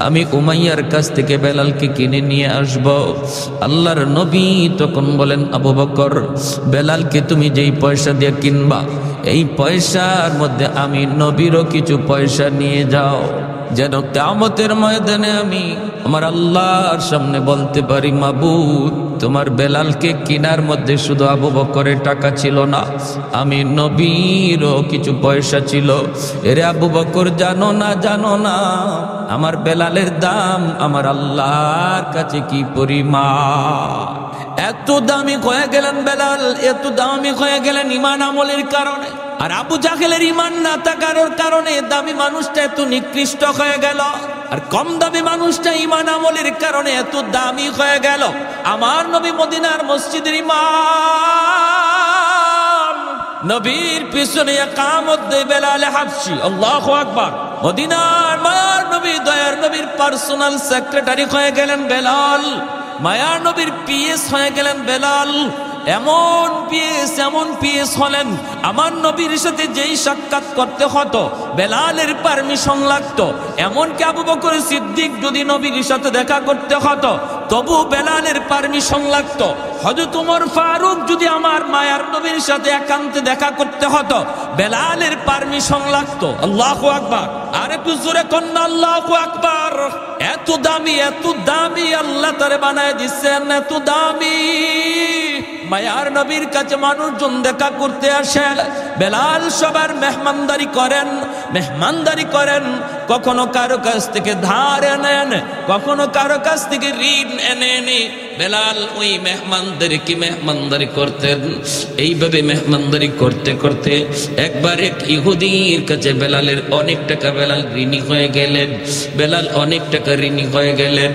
Speaker 1: আমি উমাইয়ার কাছ থেকে বেলালকে কিনে নিয়ে আসব। আল্লাহর নবী তখন বলেন, আবু বকর, বেলালকে তুমি যেই পয়সা দিয়ে কিনবা, এই পয়সার মধ্যে আমি নবীরও কিছু পয়সা নিয়ে যাও, যেন কিয়ামতের ময়দানে আমি আমার আল্লাহর সামনে বলতে পারি, মাবুদ, তোমার বেলালকে কিনার মধ্যে শুধু আবু বকরের টাকা ছিল না, আমি নবীরও কিছু পয়সা ছিল। এরে আবু বকর, জানো না, জানো না আমার বেলালের দাম আমার আল্লাহর কাছে কি পরিমাণ। এত দামি হয়ে গেলেন বেলাল, এত দামি হয়ে গেলেন ঈমান আমলের কারণে। আর আবু জাহেলের ঈমান না থাকার কারণে দামি মানুষটা এত নিকৃষ্ট হয়ে গেল, আর কম দামি মানুষটা ঈমান আমলের কারণে এত দামি হয়ে গেল। আমার নবী মদিনার মসজিদের ইমাম, নবীর পিছনে ইকামত দেয় বেলাল হাবশী, আল্লাহু আকবার। মদিনার মায়ার নবী, দয়ার নবীর পার্সোনাল সেক্রেটারি হয়ে গেলেন বেলাল, মায়ার নবীর পিএস হয়ে গেলেন বেলাল। এমন পিএস হলেন, আমার নবীর সাথে যেই সাক্ষাৎ করতে হতো বেলালের পারমিশন লাগতো। এমনকি আবু বকর সিদ্দিক যদি নবীর সাথে দেখা করতে হতো তবু বেলালের পারমিশন লাগতো। হযরত ওমর ফারুক যদি আমার মায়ার নবীর সাথে একান্তে দেখা করতে হতো বেলালের পারমিশন লাগতো। আল্লাহু আকবার। আর একটু জোরে কন্যা আল্লাহু আকবার। এত দামি, এত দামি আল্লাহ তারে বানায় দিচ্ছেন, এত দামি। মায়ার নবীর কাছে মানুষজন দেখা করতে আসেন, বেলাল সবার মেহমানদারি করেন। কখনো কারো কাছ থেকে ধার এনেন, কখনো কারো কাছ থেকে ঋণ এনে বেলাল ওই মেহমানদেরকে মেহমানদারি করতেন। এইভাবে মেহমানদারি করতে করতে একবার এক ইহুদির কাছে বেলালের অনেক টাকা, বেলাল ঋণী হয়ে গেলেন।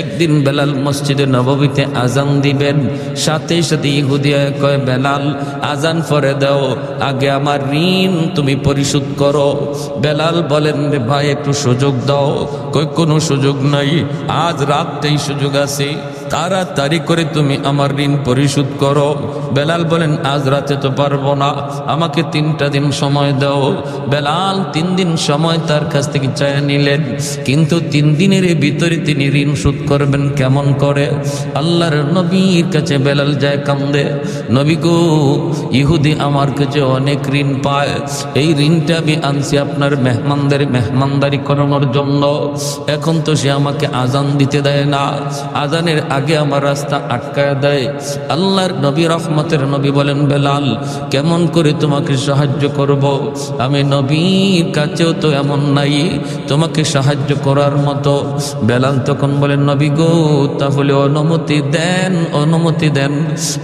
Speaker 1: একদিন বেলাল মসজিদে নববীতে আজান দিবেন, সাথে সাথে ইহুদি কয়, বেলাল আজান পরে দাও, আগে আমার ঋণ তুমি পরিশোধ করো। বেলাল বলেন, রে ভাই একটু সুযোগ দাও। কই কোনো সুযোগ নাই, আজ রাতটাই সুযোগ আছে, তাড়াতাড়ি করে তুমি আমার ঋণ পরিশোধ করো। বেলাল বলেন, আজ রাতে তো পারবো না, আমাকে 3টা দিন সময় দাও। বেলাল 3 দিন সময় তার কাছ থেকে চেয়ে নিলেন, কিন্তু 3 দিনের ভিতরে তিনি ঋণ শোধ করবেন কেমন করে? আল্লাহর নবীর কাছে বেলাল যায় কান্দে, নবী গো, ইহুদি আমার কাছে অনেক ঋণ পায়, এই ঋণটা আমি আনছি আপনার মেহমানদের মেহমানদারি করানোর জন্য। এখন তো সে আমাকে আজান দিতে দেয় না, আজানের আগে আমার রাস্তা আটকায় দেয়। আল্লাহর নবী, রহমতের নবী বলেন, বেলাল কেমন করে তোমাকে সাহায্য করব? আমি নবীর কাছেও তো এমন নাই তোমাকে সাহায্য করার মতো। বেলাল তখন বলেন, নবী গো, তাহলে অনুমতি দেন,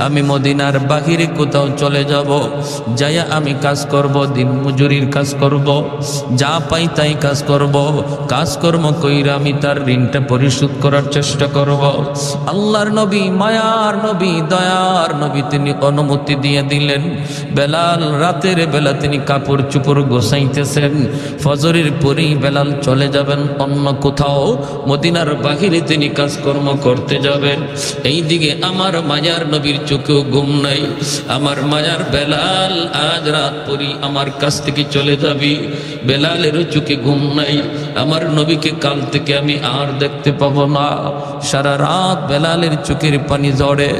Speaker 1: আমি মদিনার বাহিরে কোথাও চলে যাব, যাইয়া আমি কাজ করব, দিন মজুরির কাজ করব, যা পাই তাই কাজ করব, কাজকর্ম কইরা আমি তার ঋণটা পরিশোধ করার চেষ্টা করব। আল্লাহর নবী, মায়ার নবী, দয়ার নবী তিনি অনুমতি দিয়ে দিলেন। বেলাল রাতের বেলা তিনি কাপড় চোপড় গোছাইতেছেন, ফজরের পরেই বেলাল চলে যাবেন অন্য কোথাও, মদিনার বাহিরে তিনি কাজকর্ম করতে যাবেন। এইদিকে আমার মায়ার নবীর চোখেও ঘুম নাই। আমার মায়ার বেলাল আজ রাত পরই আমার কাছ থেকে চলে যাবি, বেলালেরও চোখে ঘুম নাই। আমার নবীকে কাল থেকে আমি আর দেখতে পাবো না। সারা রাত বেলালের চোখের পানি ঝরে,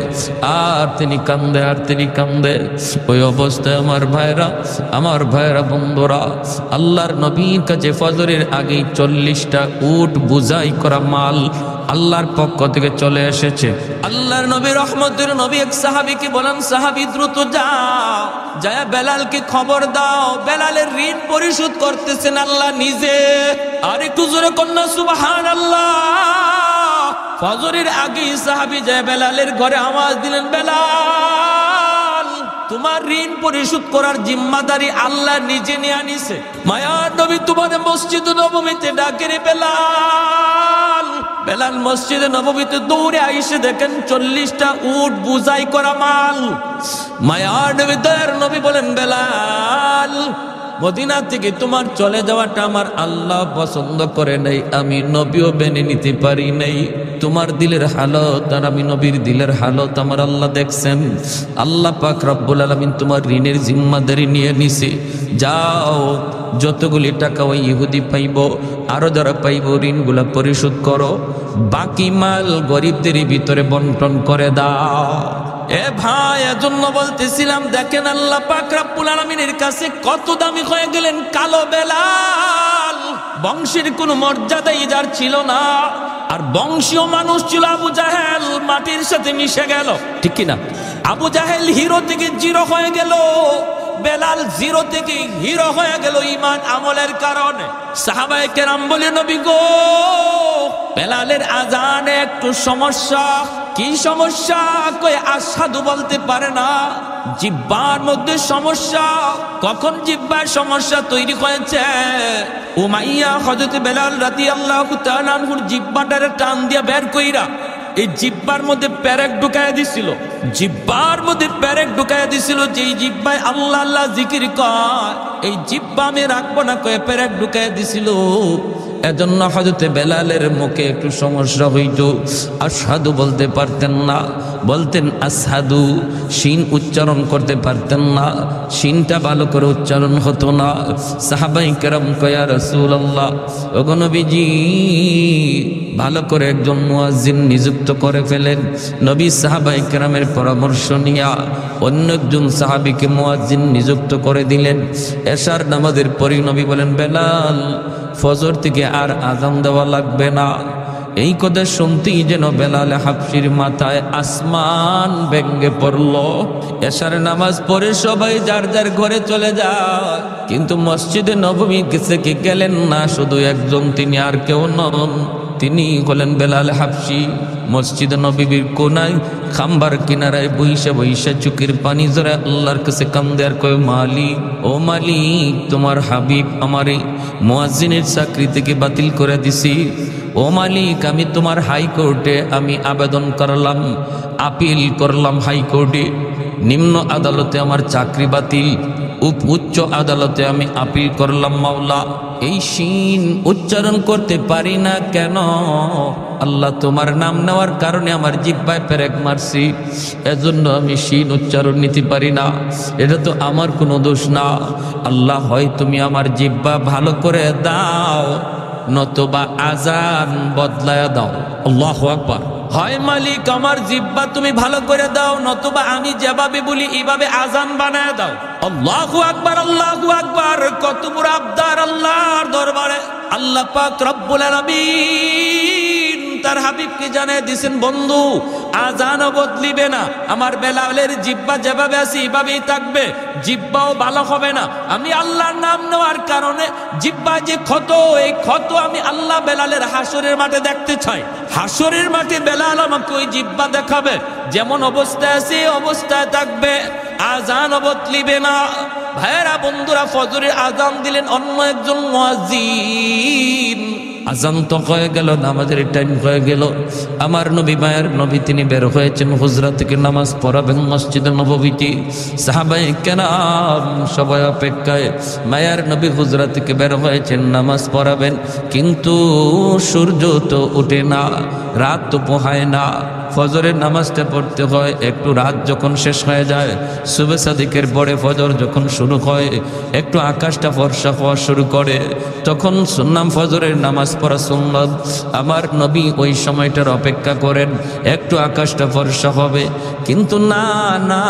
Speaker 1: আর তিনি কান্দে। ওই অবস্থায় আমার ভাইরা, বন্ধুরা, আল্লাহর নবীর কাছে ফজরের আগে 40টা উট বুঝাই করা মাল আল্লাহর পক্ষ থেকে চলে এসেছে। আল্লাহর নবী, রহমতের নবী এক সাহাবীকে বলেন, সাহাবী দ্রুত যাও, যায় বেলালকে খবর দাও, বেলালের ঋণ পরিশোধ করতেছেন আল্লাহ নিজে। আর একটু জোরে কন্যা সুবহানাল্লাহ। ফজরের আগে সাহাবী যায় বেলালের ঘরে আওয়াজ দিলেন, বেলাল তোমার ঋণ পরিশোধ করার জিম্মাদারি আল্লাহ নিজে নিয়ে আনিছে। মায়ার নবী তোমাদের মসজিদ নববীতে ডাকে রে বেলাল। বেলাল মসজিদে নববীতে দৌড়ে আইসে দেখেন 40টা উট বুঝাই করা মাল। মায়ার নবী, দয়ার নবী বলেন, বেলাল মদিনা থেকে তোমার চলে যাওয়াটা আমার আল্লাহ পছন্দ করে নাই, আমি নবীও মেনে নিতে পারি নাই। তোমার দিলের হালত আর আমি নবীর দিলের হালত আমার আল্লাহ দেখছেন। আল্লাহ পাক রব্বুল আলামিন তোমার ঋণের জিম্মাদারি নিয়ে নিছে। যাও, যতগুলি টাকা ওই ইহুদি পাইব, আরো যারা পাইব, ঋণগুলা পরিশোধ করো, বাকি মাল গরিবদের ভিতরে বন্টন করে দাও। এ ভাই, এজন্য বলতেছিলাম, দেখেন আল্লাহ পাক রব্বুল আলামিনের কাছে কত দামি হয়ে গেলেন কালো বেলাল। বংশের কোনো মর্যাদাই যার ছিল না, আর বংশীয় মানুষ ছিল আবু জাহেল, মাটির সাথে মিশে গেল, ঠিক কিনা? আবু জাহেল হিরো থেকে জিরো হয়ে গেল, বেলাল জিরো থেকে হিরো হয়ে গেল ঈমান আমলের কারণে। সাহাবায়ে কেরাম বলে, নবী গো, বেলালের আজানে একটু সমস্যা। কি সমস্যা? কই আশহাদু বলতে পারে না, জিহ্বার মধ্যে সমস্যা। কখন জিহ্বার সমস্যা তৈরি হয়েছে? উমাইয়া হযরত বেলাল রাদিয়াল্লাহু তাআলা আনহুর জিহ্বাটারে টান দিয়া বের কইরা এই জিহ্বার মধ্যে পেরেক ঢুকাইয়া দিছিল, জিহ্বার মধ্যে পেরেক ঢুকাইয়া দিছিল। যেই জিহ্বায় আল্লাহ আল্লাহ জিকির কয়, এই জিহ্বা আমি রাখবো না কয়ে পেরেক ঢুকাইয়া দিছিল। এজন্য হযরতে বেলালের মুখে একটু সমস্যা হইত, আশহাদু বলতে পারতেন না, বলতেন আসহাদু, শিন উচ্চারণ করতে পারতেন না, শিনটা ভালো করে উচ্চারণ হতো না। সাহাবায়ে কেরাম কয়, ইয়া রাসূলুল্লাহ, ওগো নবীজি, ভালো করে একজন মুয়াজ্জিন নিযুক্ত করে ফেলেন। নবী সাহাবায়ে কেরামের পরামর্শ নিয়া অন্য একজন সাহাবীকে মুয়াজ্জিন নিযুক্ত করে দিলেন। এশার নামাজের পরই নবী বলেন, বেলাল, ফজর থেকে আর আযান দেওয়া লাগবে না। এই কথা শুনতেই যেন বেলাল হাবশির মাথায় আসমান ভেঙে পড়ল। এশার নামাজ পড়ে সবাই যার যার ঘরে চলে যায়, কিন্তু মসজিদে নববী কাছে কে গেলেন না শুধু একজন, তিনি আর কেউ নন, তিনি হলেন বেলাল হাবশি। মসজিদে নববীর কোনায় খাম্বার কিনারায় বইসা বইসা চোখের পানি জড়ায় আল্লাহর কাছে কান্দে আর কয়, মালিক, ও মালিক, তোমার হাবিব আমারে মুয়াজ্জিনের চাকরি থেকে বাতিল করে দিছি। ও মালিক, আমি তোমার হাইকোর্টে আমি আবেদন করলাম, আপিল করলাম হাইকোর্টে, নিম্ন আদালতে আমার চাকরি বাতিল, উচ্চ আদালতে আমি আপিল করলাম। মাওলা, এই শিন উচ্চারণ করতে পারি না কেন? আল্লাহ, তোমার নাম নেওয়ার কারণে আমার জিহ্বায় পেরেক মারছি, এজন্য আমি শিন উচ্চারণ নিতে পারি না। এটা তো আমার কোনো দোষ না। আল্লাহ, হয় তুমি আমার জিহ্বা ভালো করে দাও, নতুবা আজান বদলায়া দাও। আল্লাহু আকবার। হয় মালিক, আমার জিহ্বা তুমি ভালো করে দাও, নতুবা আমি যেভাবে বলি এইভাবে আজান বানায় দাও। আল্লাহু আকবার, আল্লাহু আকবার। কত বড় আবদার আল্লাহর দরবারে। আল্লাহ পাক রব্বুল আলামিন তার হাবিবকে জানিয়ে দিয়েছেন, বন্ধু, আজানও বদলিবে না, আমার বেলালের জিহ্বা যেভাবে আছে এইভাবেই থাকবে, জিহ্বাও ভালো হবে না। আমি আল্লাহর নাম নেওয়ার কারণে জিহ্বা যে ক্ষত, এই ক্ষত আমি আল্লাহ বেলালের হাসরের মাঠে দেখতে চাই। হাসরের মাঠে বেলাল আমাকে ওই জিহ্বা দেখাবে, যেমন অবস্থায় আছে অবস্থায় থাকবে, আজানও বদলিবে না। ভাইরা বন্ধুরা, ফজরের আজান দিলেন অন্য একজন মুয়াজ্জিন। আজান তো হয়ে গেল, নামাজের টাইম হয়ে গেল। আমার নবী, মায়ের নবী, তিনি বের হয়েছেন হুজরা থেকে নামাজ পড়াবেন মসজিদে নববীতে। সাহাবায়ে কেরাম সবাই অপেক্ষায়, মায়ের নবী হুজরা থেকে বের হয়েছেন নামাজ পড়াবেন, কিন্তু সূর্য তো ওঠে না, রাত তো পোহায় না। ফজরের নামাজটা পড়তে হয়, একটু রাত যখন শেষ হয়ে যায়, সুবে সাদিকের পরে ফজর যখন শুরু হয়, একটু আকাশটা ফর্সা হওয়া শুরু করে, তখন সুন্নাম ফজরের নামাজ পড়া সুন্নাত। আমার নবী ওই সময়টার অপেক্ষা করেন, একটু আকাশটা ফর্সা হবে। কিন্তু না না,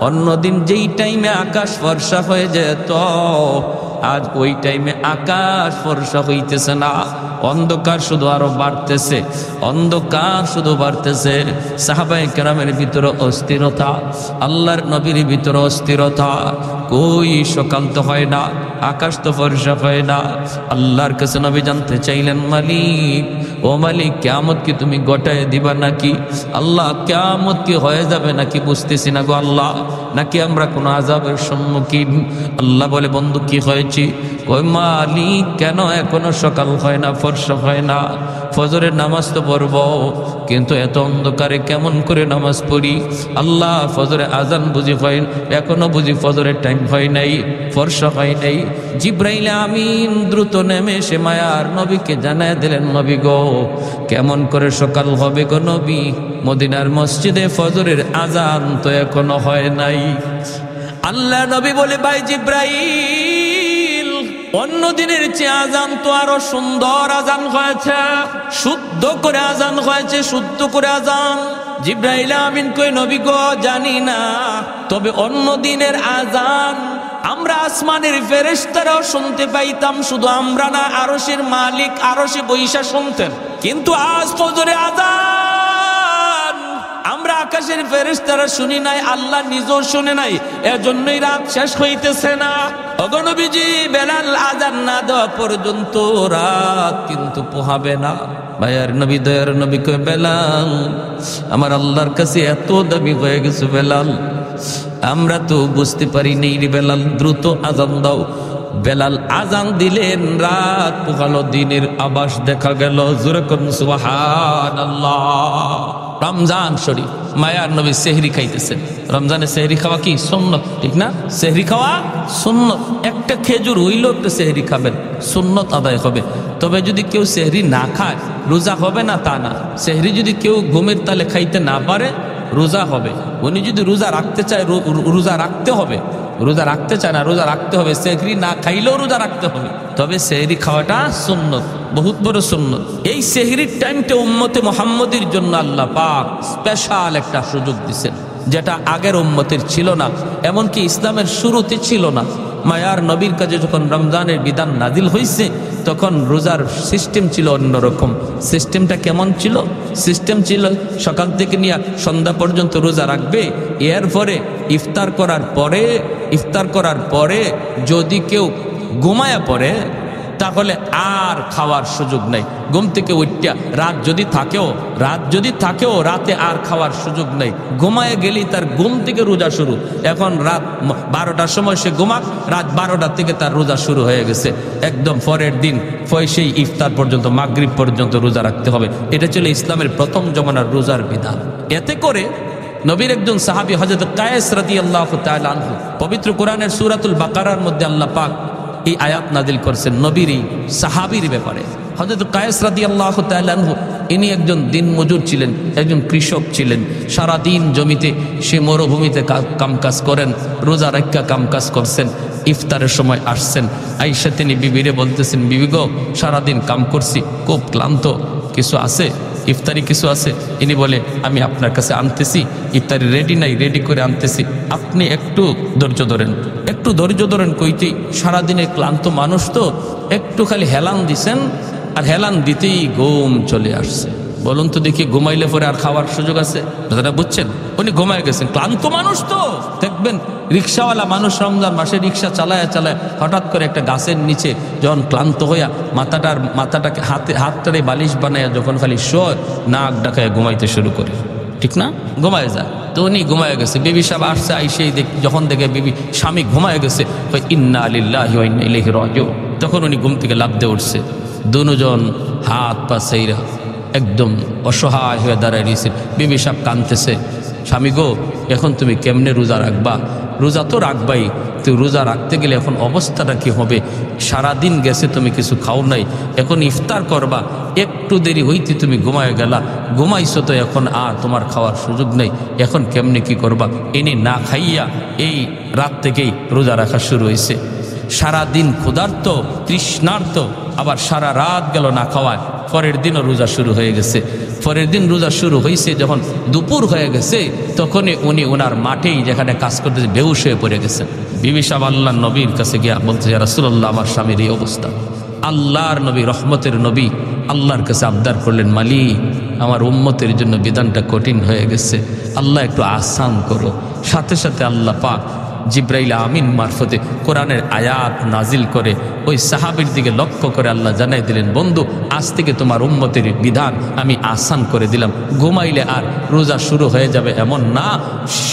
Speaker 1: অন্যদিন যেই টাইমে আকাশ ফর্সা হয়ে যেত, আজ ওই টাইমে আকাশ ফর্সা হইতেছে না, অন্ধকার শুধু আরো বাড়তেছে, অন্ধকার শুধু বাড়তেছে। সাহাবায়ে কেরামের ভিতরে অস্থিরতা, আল্লাহর নবীর ভিতরে অস্থিরতা। কই সকাল তো হয় না, আকাশ তো ফর্সা হয় না। আল্লাহর কাছে নবী জানতে চাইলেন, মালিক, ও মালিক, কিয়ামত কি তুমি গোটায় দিবা নাকি? আল্লাহ, কিয়ামত কি হয়ে যাবে নাকি বুঝতেছি না গো আল্লাহ, নাকি আমরা কোনো আযাবের সম্মুখীন? আল্লাহ বলে, বন্ধু, কি হয়েছে? কই মালিক কেন এখনো সকাল হয় না, ফর্সা হয় না? ফজরের নামাজ তো পড়ব, কিন্তু এত অন্ধকারে কেমন করে নামাজ পড়ি? আল্লাহ ফজরে আজান বুঝি হয়, এখনো বুঝি ফজরের টাইম হয় নাই, ফর্সা হয় নাই। জিব্রাইল আমিন দ্রুত নেমে এসে মায়ার নবীকে জানায় দিলেন, নবী গো কেমন করে সকাল হবে গো নবী? মদিনার মসজিদে ফজরের আজান তো এখনো হয় নাই। আল্লাহ নবী বলে, ভাই জিব্রাইল, অন্য দিনের চেয়ে আজান তো আরো সুন্দর আজান হয়েছে, শুদ্ধ করে আজান হয়েছে, শুদ্ধ করে আজান। জিব্রাইল আমিন কই, নবী গো জানি না, তবে অন্য দিনের আজান আমরা আসমানের ফেরেশতারাও শুনতে পাইতাম, শুধু আমরা না, আরশের মালিক আরশে বৈশা শুনতেন। কিন্তু আজ ফজরে আজান আমরা আকাশের ফেরেশতারা শুনি নাই, আল্লাহ নিজেও শুনে নাই, এজন্যই রাত শেষ হইতেছে না। ওগো নবীজি, বেলাল আজান না দেওয়া পর্যন্ত রাত কিন্তু পোহাবে না। ভাইয়ার নবী, দয়ার নবী কই, বেলাল আমার আল্লাহর কাছে এত দাবি হয়ে গেছে বেলাল, আমরা তো বুঝতে পারি নেই রে বেলাল, দ্রুত আজান দাও। বেলাল আজান দিলেন, রাত পোহালো, দিনের আভাস দেখা গেল। জোরে করুন সুবহানাল্লাহ। রমজান শরীফ, মায়ার নবী সেহরি খাইতেছেন। রমজানে সেহরি খাওয়া কি সুন্নত, ঠিক না? সেহরি খাওয়া সুন্নত। একটা খেজুর হইলেও একটা সেহরি খাবেন, সুন্নত আদায় হবে। তবে যদি কেউ সেহরি না খায় রোজা হবে না তা না। সেহরি যদি কেউ ঘুমের তালে খাইতে না পারে রোজা হবে। উনি যদি রোজা রাখতে চায় রোজা রাখতে হবে, রোজা রাখতে চায় না রোজা রাখতে হবে। সেহরি না খাইলেও রোজা রাখতে হবে, তবে সেহরি খাওয়াটা সুন্নত, বহুত বড় সুন্নত। এই সেহরির টাইমটা উম্মতে মুহাম্মদের জন্য আল্লাহ পাক স্পেশাল একটা সুযোগ দিয়েছেন, যেটা আগের উম্মতের ছিল না, এমনকি ইসলামের শুরুতে ছিল না। মায়ার নবীর কাছে যখন রমজানের বিধান নাজিল হয়েছে, তখন রোজার সিস্টেম ছিল অন্যরকম। সিস্টেমটা কেমন ছিল? সিস্টেম ছিল সকাল থেকে নিয়ে সন্ধ্যা পর্যন্ত রোজা রাখবে, এরপরে ইফতার করার পরে যদি কেউ ঘুমায়া পড়ে তাহলে আর খাওয়ার সুযোগ নাই। ঘুম থেকে উঠিয়া রাত যদি থাকেও রাতে আর খাওয়ার সুযোগ নাই। ঘুমায় গেলেই তার ঘুম থেকে রোজা শুরু। এখন রাত 12টার সময় সে ঘুমাক, রাত 12টা থেকে তার রোজা শুরু হয়ে গেছে। একদম পরের দিন সেই ইফতার পর্যন্ত, মাগরিব পর্যন্ত রোজা রাখতে হবে। এটা ছিল ইসলামের প্রথম জমানার রোজার বিধান। এতে করে নবীর একজন সাহাবী হযরত কায়েস রাদিয়াল্লাহু তাআলা আনহু, পবিত্র কোরআনের সূরাতুল বাকারার মধ্যে আল্লাহ পাক এই আয়াত নাজিল করছেন নবীর এই সাহাবীর ব্যাপারে। হযরত কায়েস রাদিয়াল্লাহু তাআলা আনহু, ইনি একজন দিনমজুর ছিলেন, একজন কৃষক ছিলেন। সারাদিন জমিতে, সে মরুভূমিতে কামকাজ করেন, রোজা রাখা কামকাজ করছেন। ইফতারের সময় আসছেন, আয়েশা তিনি বিবিরে বলতেছেন, বিবি গো সারাদিন কাম করছি, খুব ক্লান্ত, কিছু আছে ইফতারি কিছু আছে? ইনি বলে, আমি আপনার কাছে আনতেছি, ইফতারি রেডি নাই, রেডি করে আনতেছি, আপনি একটু ধৈর্য ধরেন কইতেই সারাদিনে ক্লান্ত মানুষ তো, একটু খালি হেলান দিছেন, আর হেলান দিতেই ঘুম চলে আসছে। বলুন তো দেখি, ঘুমাইলে পরে আর খাওয়ার সুযোগ আছে? দাদা বুঝছেন, উনি ঘুমায় গেছেন, ক্লান্ত মানুষ তো। দেখবেন রিক্সাওয়ালা মানুষ রমজান মাসে রিক্সা চালায় হঠাৎ করে একটা গাছের নিচে যখন ক্লান্ত হইয়া মাথাটাকে হাতটারে বালিশ বানাইয়া যখন খালি শোয়, নাক ডাকায় ঘুমাইতে শুরু করে, ঠিক না? ঘুমায় যায়। তো উনি ঘুমায় গেছে। বিবি সাহেব আসছে, আইসেই যখন দেখে বিবি স্বামী ঘুমায় গেছে, ইন্না লিল্লাহি ওয়া ইন্না ইলাইহি রাজিউন, তখন উনি ঘুম থেকে লাফ দিয়ে উঠছে। দুজন হাত পা সেইরা একদম অসহায় হয়ে দাঁড়ায় রয়েছে। বিবি সাহেব কাঁদতেছে, স্বামী গো এখন তুমি কেমনে রোজা রাখবা? রোজা তো রাখবাই, তো রোজা রাখতে গেলে এখন অবস্থাটা কি হবে? সারাদিন গেছে, তুমি কিছু খাও নাই, এখন ইফতার করবা, একটু দেরি হইতে তুমি ঘুমায় গেলা, ঘুমাইছো তো, এখন আর তোমার খাওয়ার সুযোগ নেই, এখন কেমনে কি করবা? এনে না খাইয়া এই রাত থেকেই রোজা রাখা শুরু হয়েছে। সারাদিন ক্ষুধার্ত তৃষ্ণার্ত, আবার সারা রাত গেল না খাওয়ায়। পরের দিনও রোজা শুরু হয়ে গেছে। পরের দিন রোজা শুরু হয়েছে, যখন দুপুর হয়ে গেছে তখনই উনি ওনার মাঠেই যেখানে কাজ করতে বেহুশ হয়ে পড়ে গেছেন। বিবি সাহেব আল্লাহর নবীর কাছে গিয়া বলছে, ইয়া রাসূলুল্লাহ, আমার স্বামীর এই অবস্থা। আল্লাহর নবী, রহমতের নবী, আল্লাহর কাছে আবদার করলেন, মালিক আমার উম্মতের জন্য বিধানটা কঠিন হয়ে গেছে, আল্লাহ একটু আসান করো। সাথে সাথে আল্লাহ পাক জিব্রাইল আমিন মারফতে কোরআনের আয়াত নাজিল করে ওই সাহাবীর দিকে লক্ষ্য করে আল্লাহ জানাই দিলেন, বন্ধু আজ থেকে তোমার উম্মতের বিধান আমি আসান করে দিলাম। ঘুমাইলে আর রোজা শুরু হয়ে যাবে এমন না,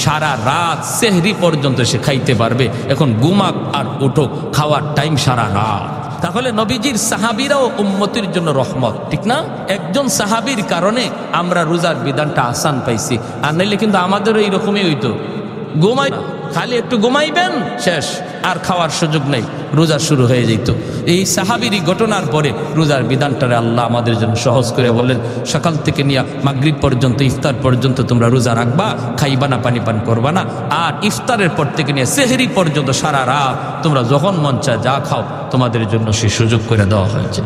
Speaker 1: সারা রাত সেহরি পর্যন্ত সে খাইতে পারবে। এখন ঘুমাক আর উঠো, খাওয়ার টাইম সারা রাত। তাহলে নবীজির সাহাবীরাও উম্মতির জন্য রহমত, ঠিক না? একজন সাহাবীর কারণে আমরা রোজার বিধানটা আসান পাইছি, আর নাইলে কিন্তু আমাদেরও এইরকমই হইতো। ঘুমাই খালি একটু ঘুমাইবেন, শেষ, আর খাওয়ার সুযোগ নেই, রোজা শুরু হয়ে যেত। এই সাহাবীরই ঘটনার পরে রোজার বিধানটারে আল্লাহ আমাদের জন্য সহজ করে বললেন, সকাল থেকে নিয়ে মাগরিব পর্যন্ত, ইফতার পর্যন্ত তোমরা রোজা রাখবা, খাইবা না, পানি পান করবা না। আর ইফতারের পর থেকে নিয়ে সেহরি পর্যন্ত সারা রাত তোমরা যখন মন চায় যা খাও, তোমাদের জন্য সে সুযোগ করে দেওয়া হয়েছে।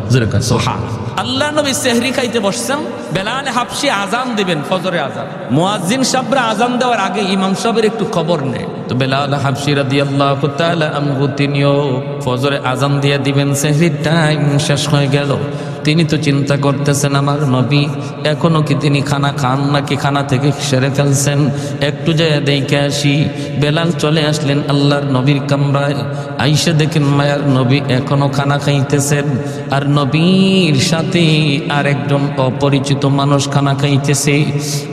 Speaker 1: আল্লাহ নবী সেহরি খাইতে বসছেন, বেলাল হাবশি আজান দিবেন, ফজরের আজান। মুয়াজ্জিন সাহেবরা আজান দেওয়ার আগে ইমাম সাহেবের একটু খবর নেয়। তো বেলাল হাবশি রাদিয়াল্লাহু তাআলা আনহু তিনিও ফজরে আজান দিয়ে দিবেন, সেহরির টাইম শেষ হয়ে গেল। তিনি তো চিন্তা করতেছেন, আমার নবী এখনো কি তিনি খানা খান নাকি খানা থেকে সেরে ফেলছেন, একটু যায় দেখে আসি। বেলাল চলে আসলেন আল্লাহর নবীর কামরায়, আইসা দেখেন মায়ার নবী এখনো খানা খাইতেছেন, আর নবীর সাথে আর একজন অপরিচিত মানুষ খানা খাইতেছে।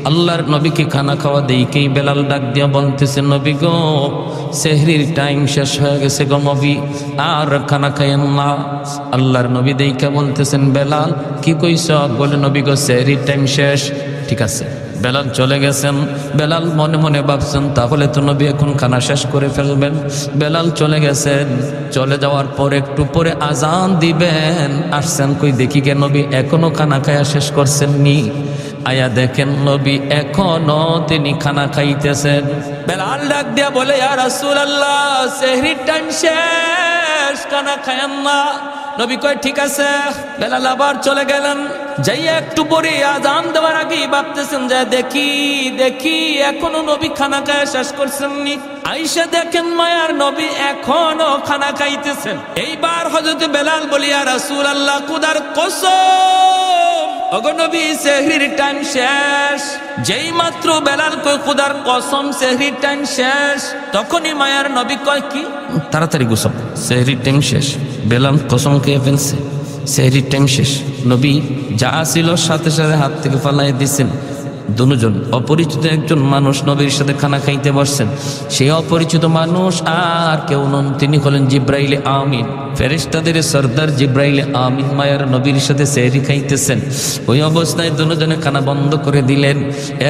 Speaker 1: আল্লাহর নবীকে খানা খাওয়া দেখেই বেলাল ডাক দিয়া বলতেছে, নবী গো, সেহরির টাইম শেষ হয়ে গেছে গো নবী, আর খানা খাইয়েন না। আল্লাহর নবী দেখে বলতেছেন, বেলাল কি কইছ? বলে, নবী গো, সেহরির টাইম শেষ। ঠিক আছে। বেলাল চলে গেছেন। বেলাল মনে মনে ভাবছেন, তাহলে তো নবী এখন খানা শেষ করে ফেলবেন। বেলাল চলে গেছেন। চলে যাওয়ার পর একটু পরে আজান দিবেন, আসছেন কই দেখি কে নবী এখনো খানা খায়া শেষ করছেননি। আয়া দেখেন নবী এখনো তিনি খানা খাইতেছেন। বেলাল ডাক দিয়া বলে, ইয়া রাসূলুল্লাহ, সেহরির টাইম শেষ, খানা খায়েন না। নবী কয় ঠিক আছে। বেলাল আবার চলে গেলেন। যাইয়া একটু পরে আজান দেওয়ার আগেই ভাবতেছেন যে দেখি এখনো নবী খানা খায়া শেষ করছেননি। আয়েশা দেখেন মায়ার নবী এখনো খানা খাইতেছেন। এইবার হযরত বেলাল বলি, ইয়া রাসূলুল্লাহ, খোদার কসম, ওগো নবী সেহরির টাইম শেষ। যেই মাত্র বেলাল কয় খোদার কসম সেহরির টাইম শেষ, তখনই মায়ার নবী কয়, কি তাড়াতাড়ি গোসল, সেহরির টাইম শেষ। বেলাল কসম খেয়ে ফেলছে, সেহরির টাইম শেষ। নবী যা ছিল সাথে সাথে হাত থেকে ফালাই দিয়েছেন। দুজন অপরিচিত একজন মানুষ নবীর সাথে খানা খাইতে বসছেন। সেই অপরিচিত মানুষ আর কেউ নন, তিনি হলেন জিব্রাইল আমিন, ফেরেশতাদের সর্দার জিব্রাইল আমিন মায়ার নবীর সাথে সেহরি খাইতেছেন। ওই অবস্থায় দুজনে খানা বন্ধ করে দিলেন।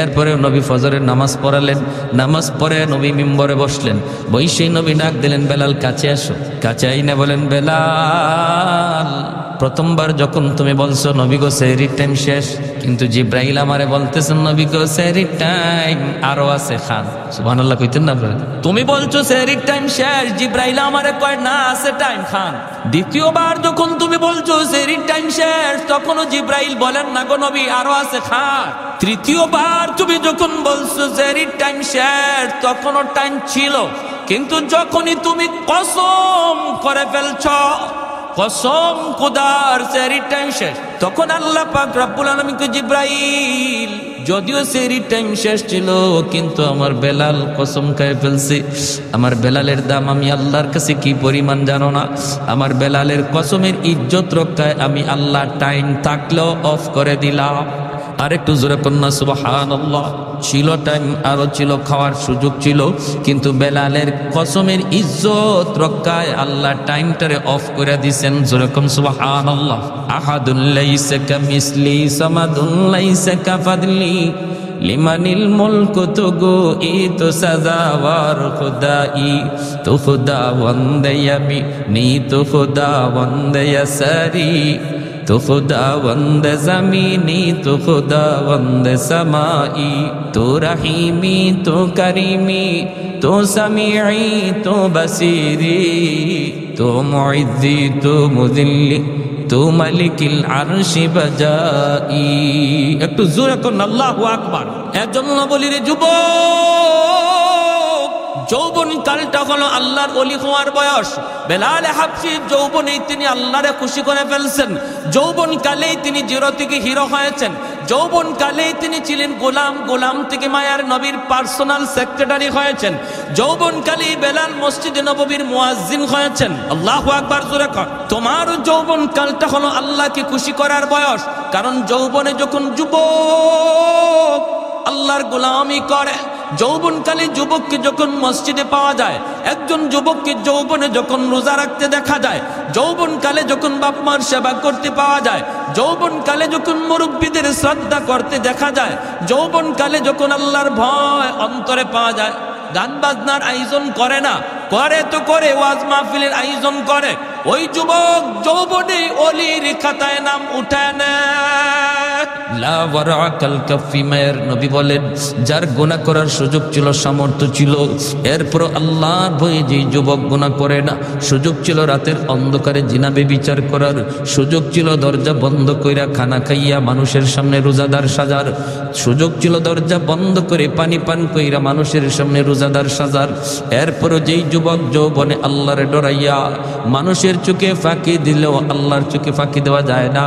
Speaker 1: এরপরে নবী ফজরের নামাজ পড়ালেন। নামাজ পড়ে নবী মিম্বরে বসলেন। বৈশেই নবী ডাক দিলেন, বেলাল কাছে আসো। কাছে আইনা বলেন, বেলাল, প্রথমবার যখন তুমি বলছো নবী গো সেহরির টাইম শেষ, কিন্তু জিব্রাইল আমারে বলতেছেন নবী গো সেহরির টাইম আরো আছে, খান। সুবহানাল্লাহ কইতেন না আপনারা? তুমি বলছো সেহরির টাইম শেষ, জিব্রাইল আমারে কয় না আছে টাইম, খান। দ্বিতীয়বার যখন তুমি বলছো সেহরির টাইম শেষ, তখনও জিব্রাইল বলেন না গো নবী আরো আছে, খান। তৃতীয়বার তুমি যখন বলছো সেহরির টাইম শেষ, তখনও টাইম ছিল, কিন্তু যখনই তুমি কসম করে ফেলছো, কসম খোদার সেহরির টাইম শেষ, তখন আল্লাহ পাক রব্বুল আলামিন কে, জিব্রাইল, যদিও সেহরির টাইম শেষ ছিল, কিন্তু আমার বেলাল কসম খেয়ে ফেলছে। আমার বেলালের দাম আমি আল্লাহর কাছে কি পরিমাণ জানো না? আমার বেলালের কসমের ইজ্জত রক্ষায় আমি আল্লাহ টাইম থাকলেও অফ করে দিলাম। আর একটু জোরে কন্যা সুবহানাল্লাহ। ছিল টাইম, আরো ছিল, খাওয়ার সুযোগ ছিল, কিন্তু বেলালের কসমের ইজ্জত রক্ষায় আল্লাহ টাইমটারে অফ করে দিয়েছেন। জোরে কোন সুবহানাল্লাহ। আহাদুল লাইসা কামিসলি সামাদুল লাইসা কাফাদলি লিমানিল মুলকু তুগু ই তো সাজাওয়ার খুদাই তো খুদা বন্দে ইয়ামি নি তো খুদা বন্দে ইয়াসারি तो खुदावंद ज़मीनी तो खुदावंद समाई तो रहीमी तो करीमी तो समीई तो बसीरी तो मुइज़्ज़ी तो मुज़िल्ली तो मलिकिल अर्शि बजाई। একটু জোরে করুন আল্লাহু আকবার। এজন্য বলি রে যুবক, যৌবন কালটা হলো আল্লাহর ওলি হওয়ার বয়স। বেলাল হাবশি যৌবনেই তিনি আল্লাহরে খুশি করে ফেলছেন। যৌবন কালেই তিনি জিরো থেকে হিরো হয়েছেন। যৌবনকালেই তিনি ছিলেন গোলাম, গোলাম থেকে মায়ার নবীর পার্সোনাল সেক্রেটারি হয়েছেন। যৌবনকালেই বেলাল মসজিদে নববীর মুয়াজ্জিন হয়েছেন। আল্লাহু আকবার জোরে কর। তোমার যৌবনকালটা হলো আল্লাহকে খুশি করার বয়স। কারণ যৌবনে যখন যুবক আল্লাহর গোলামি করে, যৌবনকালে যুবককে যখন মসজিদে পাওয়া যায়, একজন যুবককে যৌবনে যখন রোজা রাখতে দেখা যায়, যৌবনকালে যখন বাপ মার সেবা করতে পাওয়া যায়, যৌবনকালে যখন মুরব্বীদের শ্রদ্ধা করতে দেখা যায়, যৌবনকালে যখন আল্লাহর ভয় অন্তরে পাওয়া যায়, গান বাজনার আয়োজন করে না, করে তো করে ওয়াজ মাহফিলের আয়োজন করে, ওই যুবক যৌবনে ওলির খাতায় নাম উঠায় নেয়। লা ওয়ারাকাল কাফি, মায়ের নবী বলেন যার গুনাহ করার সুযোগ ছিল, সামর্থ্য ছিল, এরপর আল্লাহর ভয়ে যে যুবক গুনাহ করে না, সুযোগ ছিল রাতের অন্ধকারে জিনা ব্যভিচার করার, সুযোগ ছিল দরজা বন্ধ কইরা খানা খাইয়া মানুষের সামনে রোজাদার সাজার, সুযোগ ছিল দরজা বন্ধ করে পানি পান কইরা মানুষের সামনে রোজাদার সাজার, এরপর যেই যুবক যৌবনে আল্লাহরে ডরাইয়া মানুষের চোখে ফাঁকি দিলেও আল্লাহর চোখে ফাঁকি দেওয়া যায় না,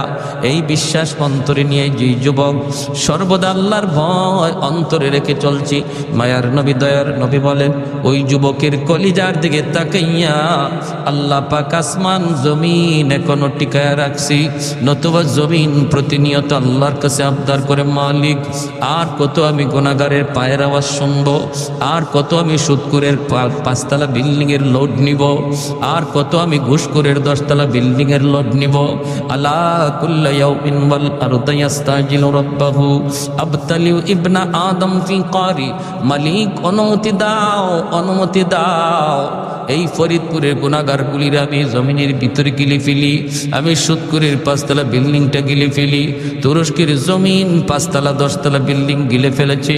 Speaker 1: এই বিশ্বাস অন্তরে নিয়ে যে যুবক সর্বদা আল্লাহর ভয় অন্তরে রেখে চলছি, মায়ার নবী দয়ার নবী বলেন ওই যুবকের কলিজার দিকে তাকাইয়া আল্লাহ পাক আসমান জমিন এখনো টিকায়া রাখছি, নতুবা জমিন প্রতিনিয়ত আল্লাহর কাছে আবদার করে মালিক আর কত আমি গুনাহগারের পায়ের আওয়াজ শুনবো, আর কত আমি সুদখোরের 5তলা বিল্ডিং এর লোড নিব, আর কত আমি ঘুষখোরের 10তলা বিল্ডিং এর লোড নিব। আলা কুল্লা ইয়াউমিন ওয়াল আরদু ইস্তাজিলু রাব্বাহু আবতালিউ ইবনা আদম ফি কারি, মালিক অনুমতি দাও, অনুমতি দাও, এই ফরিদপুরের গুনাহগারগুলির আমি জমিনের ভিতরে গিলে ফেলি, আমি সুদখোরের 5তলা বিল্ডিংটা গিলে ফেলি, তুরস্কের জমিন 5তলা 10তলা বিল্ডিং গিলে ফেলেছে,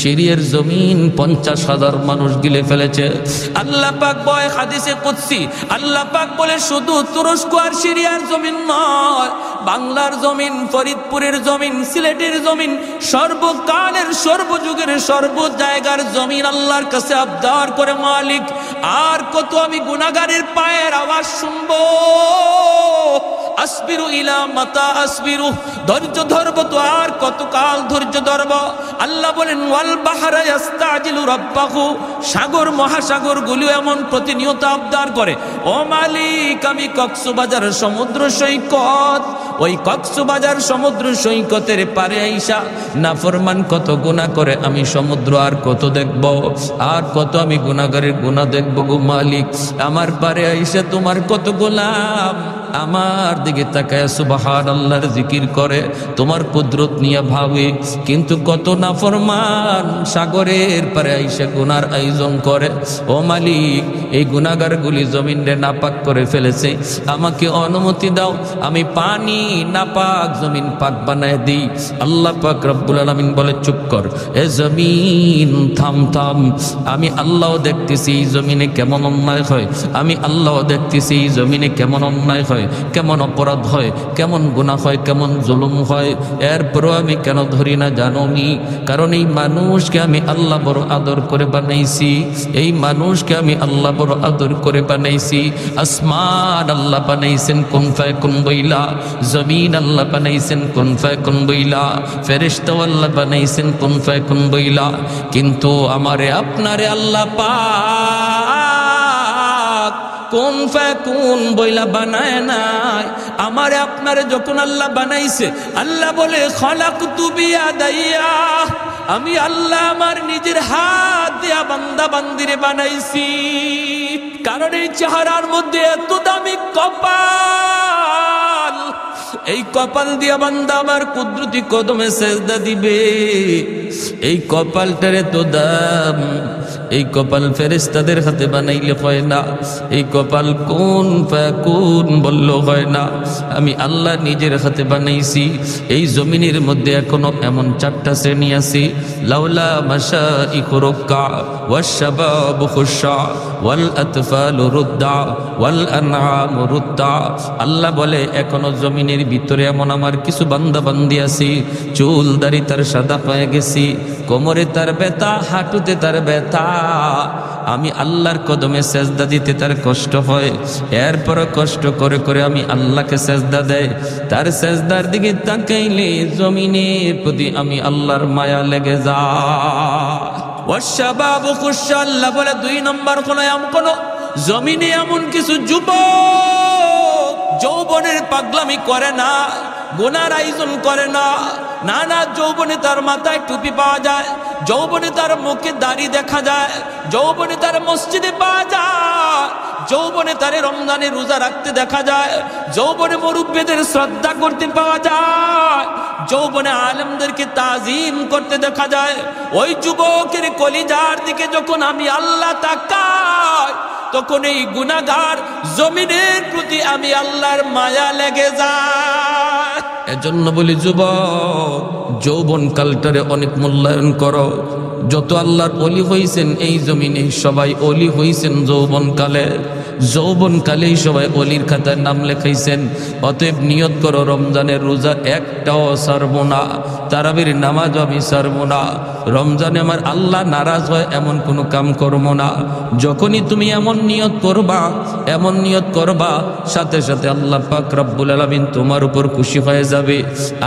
Speaker 1: সিরিয়ার জমিন 50,000 মানুষ গিলে ফেলেছে। আল্লাহ পাক বলে হাদিসে কুদসি, আল্লাহ পাক বলে শুধু তুরস্ক আর সিরিয়ার জমিন নয়, বাংলার জমিন, ফরিদপুরের জমিন, সিলেটের জমিন, সর্বকালের সর্বযুগের সর্ব জায়গার জমিন আল্লাহর কাছে আবদার করে মালিক আর কত আমি গুনাহগারের পায়ের আওয়াজ শুনবো, আসবিরু ইলা মাতা আসবিরু, ধৈর্য ধরবো তো আর কত কাল ধৈর্য ধরবো। আল্লাহ বলেন ওয়াল বাহরা ইস্তাজিলু রাব্বাহু, সাগর মহাসাগর গুলো এমন প্রতিনিয়ত আবদার করে ও মালিক আমি কক্সবাজার সমুদ্র সৈকত, ওই কক্সবাজার সমুদ্র সৈকতের পারে আইসা নাফরমান কত গুনাহ করে, আমি সমুদ্র আর কত দেখব, আর কত আমি গুনাহগারের গুনাহ দেখব গো মালিক, আমার পারে আইসা তোমার কত গোলাম আমার দিকে তাকায় সুবহানাল্লাহর জিকির করে, তোমার কুদরত নিয়ে ভাবে, কিন্তু কত নাফরমান সাগরের পারে আইসা গুনার আয়োজন করে। ও মালিক এই গুনাহগারগুলি জমিনে নাপাক করে ফেলেছে, আমাকে অনুমতি দাও আমি পানি নাপাক জমিন পাক বানায় দিই। আল্লাহ পাক রব্বুল আলামিন বলে চুপ কর, এ জমিন থাম থাম, আমি আল্লাহ দেখতেছি এই জমিনে কেমন অন্যায় হয়, আমি আল্লাহ দেখতেছি এই জমিনে কেমন অন্যায় হয়, কেমন অপরাধ হয়, কেমন গুনাহ হয়, কেমন জুলুম হয়, এরপরও আমি কেন ধরি না জানো নি? কারণ এই মানুষকে আমি আল্লাহ বড় আদর করে বানাইছি, এই মানুষকে আমি আল্লাহ বড় আদর করে বানাইছি। আসমান আল্লাহ বানাইছেন কুন ফায়াকুন বইলা, জমিন আল্লাহ বানাইছেন কুন ফায়াকুন বইলা, ফেরেশতা আল্লাহ বানাইছেন কুন ফায়াকুন বইলা, কিন্তু আমারে আপনারে আল্লাহ পাক কুন ফায়াকুন বইলা বানায় নাই। আমারে আপনারে যখন আল্লাহ বানাইছে, আল্লাহ বলে খলাকতু বিয়াদাইয়া, আমি আল্লাহ আমার নিজের হাত দিয়া বান্দা বান্দিরে বানাইছি। কারণ এই চেহারার মধ্যে এত দামি কপাল, এই কপাল দিয়া বান্দা আমার কুদরতি কদমে সেজদা দিবে, এই কপালটারে তো দাম, এই কপাল ফেরেশতাদের হাতে বানাইলে হয় না, এই কপাল কুন ফায়াকুন বলল হয় না, আমি আল্লাহ নিজের হাতে বানাইছি। এই জমিনের মধ্যে এখনো এমন 4টা শ্রেণী আছে, লাউলা মাশাইখু রুক্কা ওয়াশ শাবাবু খুশা ওয়াল আতফালু রুদ্দা ওয়াল আনআমু রুদ্দা। আল্লাহ বলে এখনো জমিনের ভিতরে এমন আমার কিছু বান্দা বান্দি আছে, চুল দাড়ি তার সাদা হয়ে গেছে, কোমরে তার ব্যথা, হাঁটুতে তার ব্যথা, আমি আল্লাহর কদমে সেজদা দিতে তার কষ্ট হয়, এরপর কষ্ট করে করে আমি আল্লাহকে সেজদা দেয়। তার সেজদার দিকে তাকাইলে জমিনের প্রতি আমি আল্লাহর মায়া লেগে যায়। ওয়াশাবাবু খুশা, আল্লাহ বলে 2 নম্বর কোন জমিনে এমন কিছু যুবক যৌবনের পাগলামি করে না, গুনার আয়োজন করে না। না, যৌবনে তার মাথায় টুপি পাওয়া যায়, যৌবনে তার মুখে দাড়ি দেখা যায়, যৌবনে তার মসজিদে পাওয়া যায়, যৌবনে তার রমজানে রোজা রাখতে দেখা যায়, যৌবনে মুরব্বিদের শ্রদ্ধা করতে পাওয়া যায়, যৌবনে আলেমদেরকে তাজিম করতে দেখা যায়। ওই যুবকের কলিজার দিকে যখন আমি আল্লাহ তাকাই, তখন এই গুনাহগার জমিনের প্রতি আমি আল্লাহর মায়া লেগে যায়। এজন্য বলি যুবক, যৌবন কালটারে অনেক মূল্যায়ন করো। যত আল্লাহর ওলি হইছেন এই জমিনে সবাই ওলি হইছেন যৌবনকালে, যৌবনকালেই সবাই ওলির খাতায় নাম লেখাইছেন। অতএব নিয়ত করো রমজানের রোজা একটাও ছাড়বো না, তারাবির নামাজ আমি ছাড়বো না, রমজানে আমার আল্লাহ নারাজ হয় এমন কোনো কাম করবো না। যখনই তুমি এমন নিয়ত করবা, সাথে সাথে আল্লাহ পাক রব্বুল আলামিন তোমার উপর খুশি হয়ে যাবে।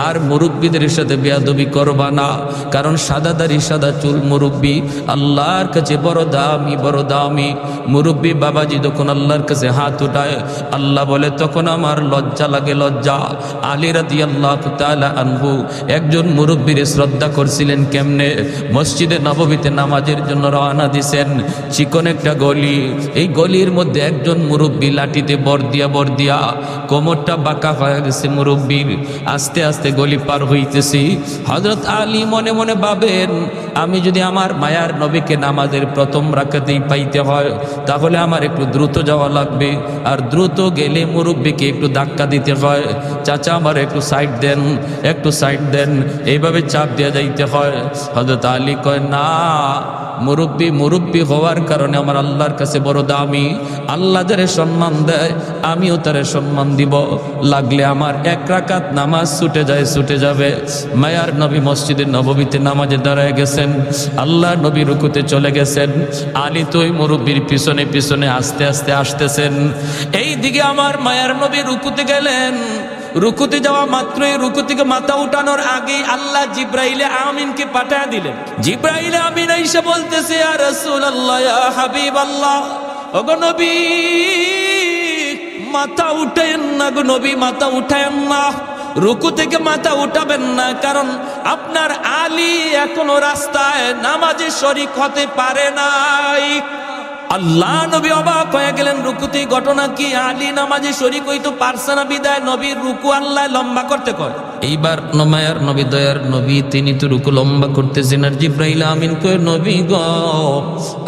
Speaker 1: আর মুরব্বীদের সাথে বেয়াদবি করবা না, কারণ সাদা দাড়ি সাদা চুল মুরব্বী আল্লাহর কাছে বড় দামি। মুরব্বী বাবাজি যখন আল্লাহর কাছে হাত উঠায়, আল্লাহ বলে তখন আমার লজ্জা লাগে। আলী রাদিয়াল্লাহু তাআলা আনহু একজন মুরব্বীর শ্রদ্ধা করছিলেন কেমনে? মসজিদে নববীতে নামাজের জন্য রওনা দিছেন, চিকন একটা গলি, এই গলির মধ্যে একজন মুরব্বী লাঠিতে বর দিয়া কোমরটা বাঁকা হয়ে গেছে মুরব্বীর। আস্তে আস্তে গলি পার হইতেছি, হযরত আলী মনে মনে ভাবেন, আমি যদি আমার মায়ার নবীকে নামাজের প্রথম রাকাতেই পাইতে হয় তাহলে আমার একটু দ্রুত যাওয়া লাগবে, আর দ্রুত গেলে মুরব্বীকে একটু ধাক্কা দিতে হয়। চাচা আমার একটু সাইড দেন, এইভাবে চাপ দিয়ে যাইতে হয়। হযরত আলী কয়, না, মুরব্বী হওয়ার কারণে আমার আল্লাহর কাছে বড় দামি। আল্লাহ যারে সম্মান দেয় আমিও তারে সম্মান দিব, লাগলে আমার 1 রাকাত নামাজ ছুটে যাবে। মায়ার নবী মসজিদের নববীতে নামাজে দাঁড়ায় গেছেন, আল্লাহ নবী রুকুতে চলে গেছেন। আলী তো ওই মুরব্বীর পিছনে আস্তে আস্তে আসতেছেন। এই দিকে আমার মায়ার নবী রুকুতে গেলেন। রুকুতে যাওয়া মাত্রই রুকু থেকে মাথা উঠানোর আগে আল্লাহ জিব্রাইলে আমিনকে পাঠিয়ে দিলেন। জিব্রাইলে আমিন এসে বলতেছে, ইয়া রাসূলুল্লাহ, ইয়া হাবিবাল্লাহ, ওগো নবী মাথা উঠায়েন না, গো নবী মাথা উঠায়েন না, রুকু থেকে মাথা উঠাবেন না, কারণ আপনার আলী এখনো রাস্তায় নামাজে শরীক হতে পারে নাই। আল্লাহ নবী অবাক হয়ে গেলেন, রুকুতে ঘটনা কি? আলী নামাজে শরীক হইতো পারছে না বিদায় নবীর রুকু আল্লাহ লম্বা করতে কয়। এইবার মায়ার নবী দয়ার নবী তিনি তো রুকু লম্বা করতেছেন, আর জিব্রাইল আমিন কয়, নবী গো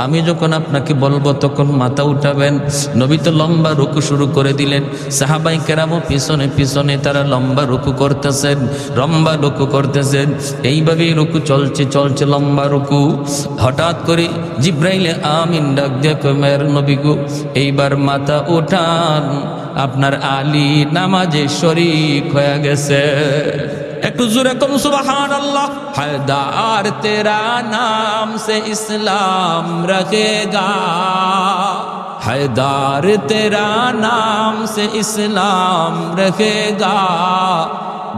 Speaker 1: আমি যখন আপনাকে বলবো তখন মাথা উঠাবেন। নবী তো লম্বা রুকু শুরু করে দিলেন। সাহাবাই কেরামও পিছনে তারা লম্বা রুকু করতেছেন। এইভাবেই রুকু চলছে লম্বা রুকু। হঠাৎ করে জিব্রাইলে আমিন ডাক দিয়ে কয়, মায়ের নবী গো এইবার মাথা উঠান, আপনার আলী নামাজে শরীক হয়ে গেছে। একটু জোরে কম সুবহানাল্লাহ। হায়দার তেরা নাম সে ইসলাম রখেগা, हैदार तेरा नाम से इस्लाम रखेगा,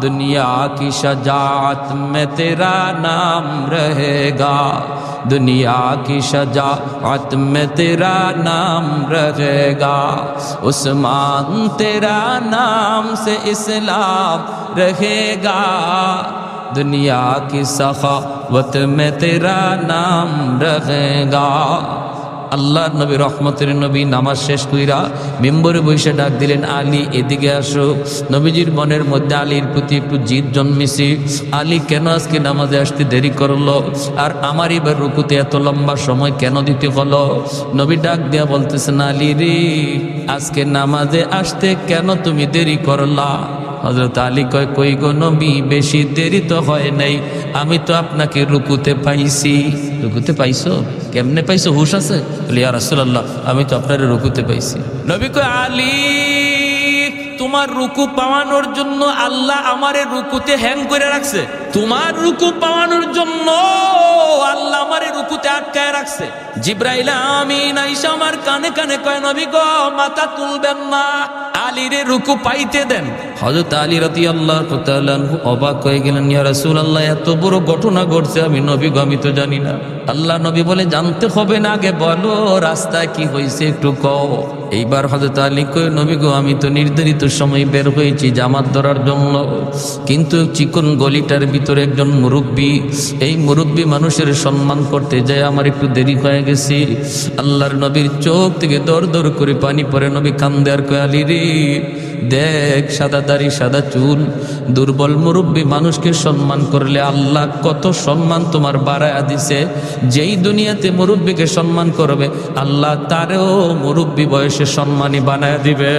Speaker 1: दुनिया की शजाअत में तेरा नाम रहेगा, दुनिया की शजाअत में तेरा नाम रहेगा, उस्मान तेरा नाम से इस्लाम रहेगा, दुनिया की सखावत में तेरा नाम रहेगा। আল্লাহ নবী রহমতের নবী নামাজ শেষ কইরা মিম্বরে বসে ডাক দিলেন, আলী এদিকে আসো। নবীজির মনের মধ্যে আলীর প্রতি একটু জিদ জন্মেছে। আলী কেন আজকে নামাজে আসতে দেরি করলো, আর আমার এবার রুকুতে এত লম্বা সময় কেন দিতে হলো? নবী ডাক দিয়া বলতেছেন, আলী রে আজকে নামাজে আসতে কেন তুমি দেরি করলা? হযরত আলী কয়, কই গো নবী বেশি দেরি তো হয় নাই, আমি তো আপনাকে রুকুতে পাইছি। রুকুতে পাইছো? কেমনে পাইছো, হুশ আছে? বলি, ইয়া রাসূলুল্লাহ আমি তো আপনার রুকুতে পাইছি। নবী কয়, আলী তোমার রুকু পাওয়ানোর জন্য আল্লাহ আমারে রুকুতে হ্যাং করে রাখছে, তোমার রুকু পাওয়ানোর জন্য আল্লাহ আমারে রুকুতে আটকায় রাখছে। জিবরাইল আমিন আইসা আমার কানে কানে কয়, নবী গো মাথা তুলবেন না, আলীরে রুকু পাইতে দেন। হযরত আলী রাদিয়াল্লাহু তাআলা আনহু অবাক হয়ে গেলেন, ইয়া রাসূলুল্লাহ এত বড় ঘটনা ঘটছে, আমি নবী গো আমি তো জানি না। আল্লাহ নবী বলে, জানতে হবে না, আগে বলো রাস্তায় কি হয়েছে একটু কও। এইবার হযরত আলী কয়, নবী গো আমি তো নির্ধারিত সময় বের হয়েছি জামাত ধরার জন্য, কিন্তু চিকন গলিটার ভিতরে একজন মুরব্বী, এই মুরব্বী মানুষের সম্মান করতে যায় আমার একটু দেরি হয়ে গেছে। আল্লাহর নবীর চোখ থেকে দর দর করে পানি পড়ে। নবী কান্দে আর কয়, আলী রে দেখ, সাদা দাড়ি সাদা চুল, দুর্বল মুরব্বী মানুষকে সম্মান করলে আল্লাহ কত সম্মান তোমার বাড়ায়া দিছে। যেই দুনিয়াতে মুরব্বীকে সম্মান করবে আল্লাহ তারেও মুরব্বী বয়সে সম্মানী বানায়া দিবে।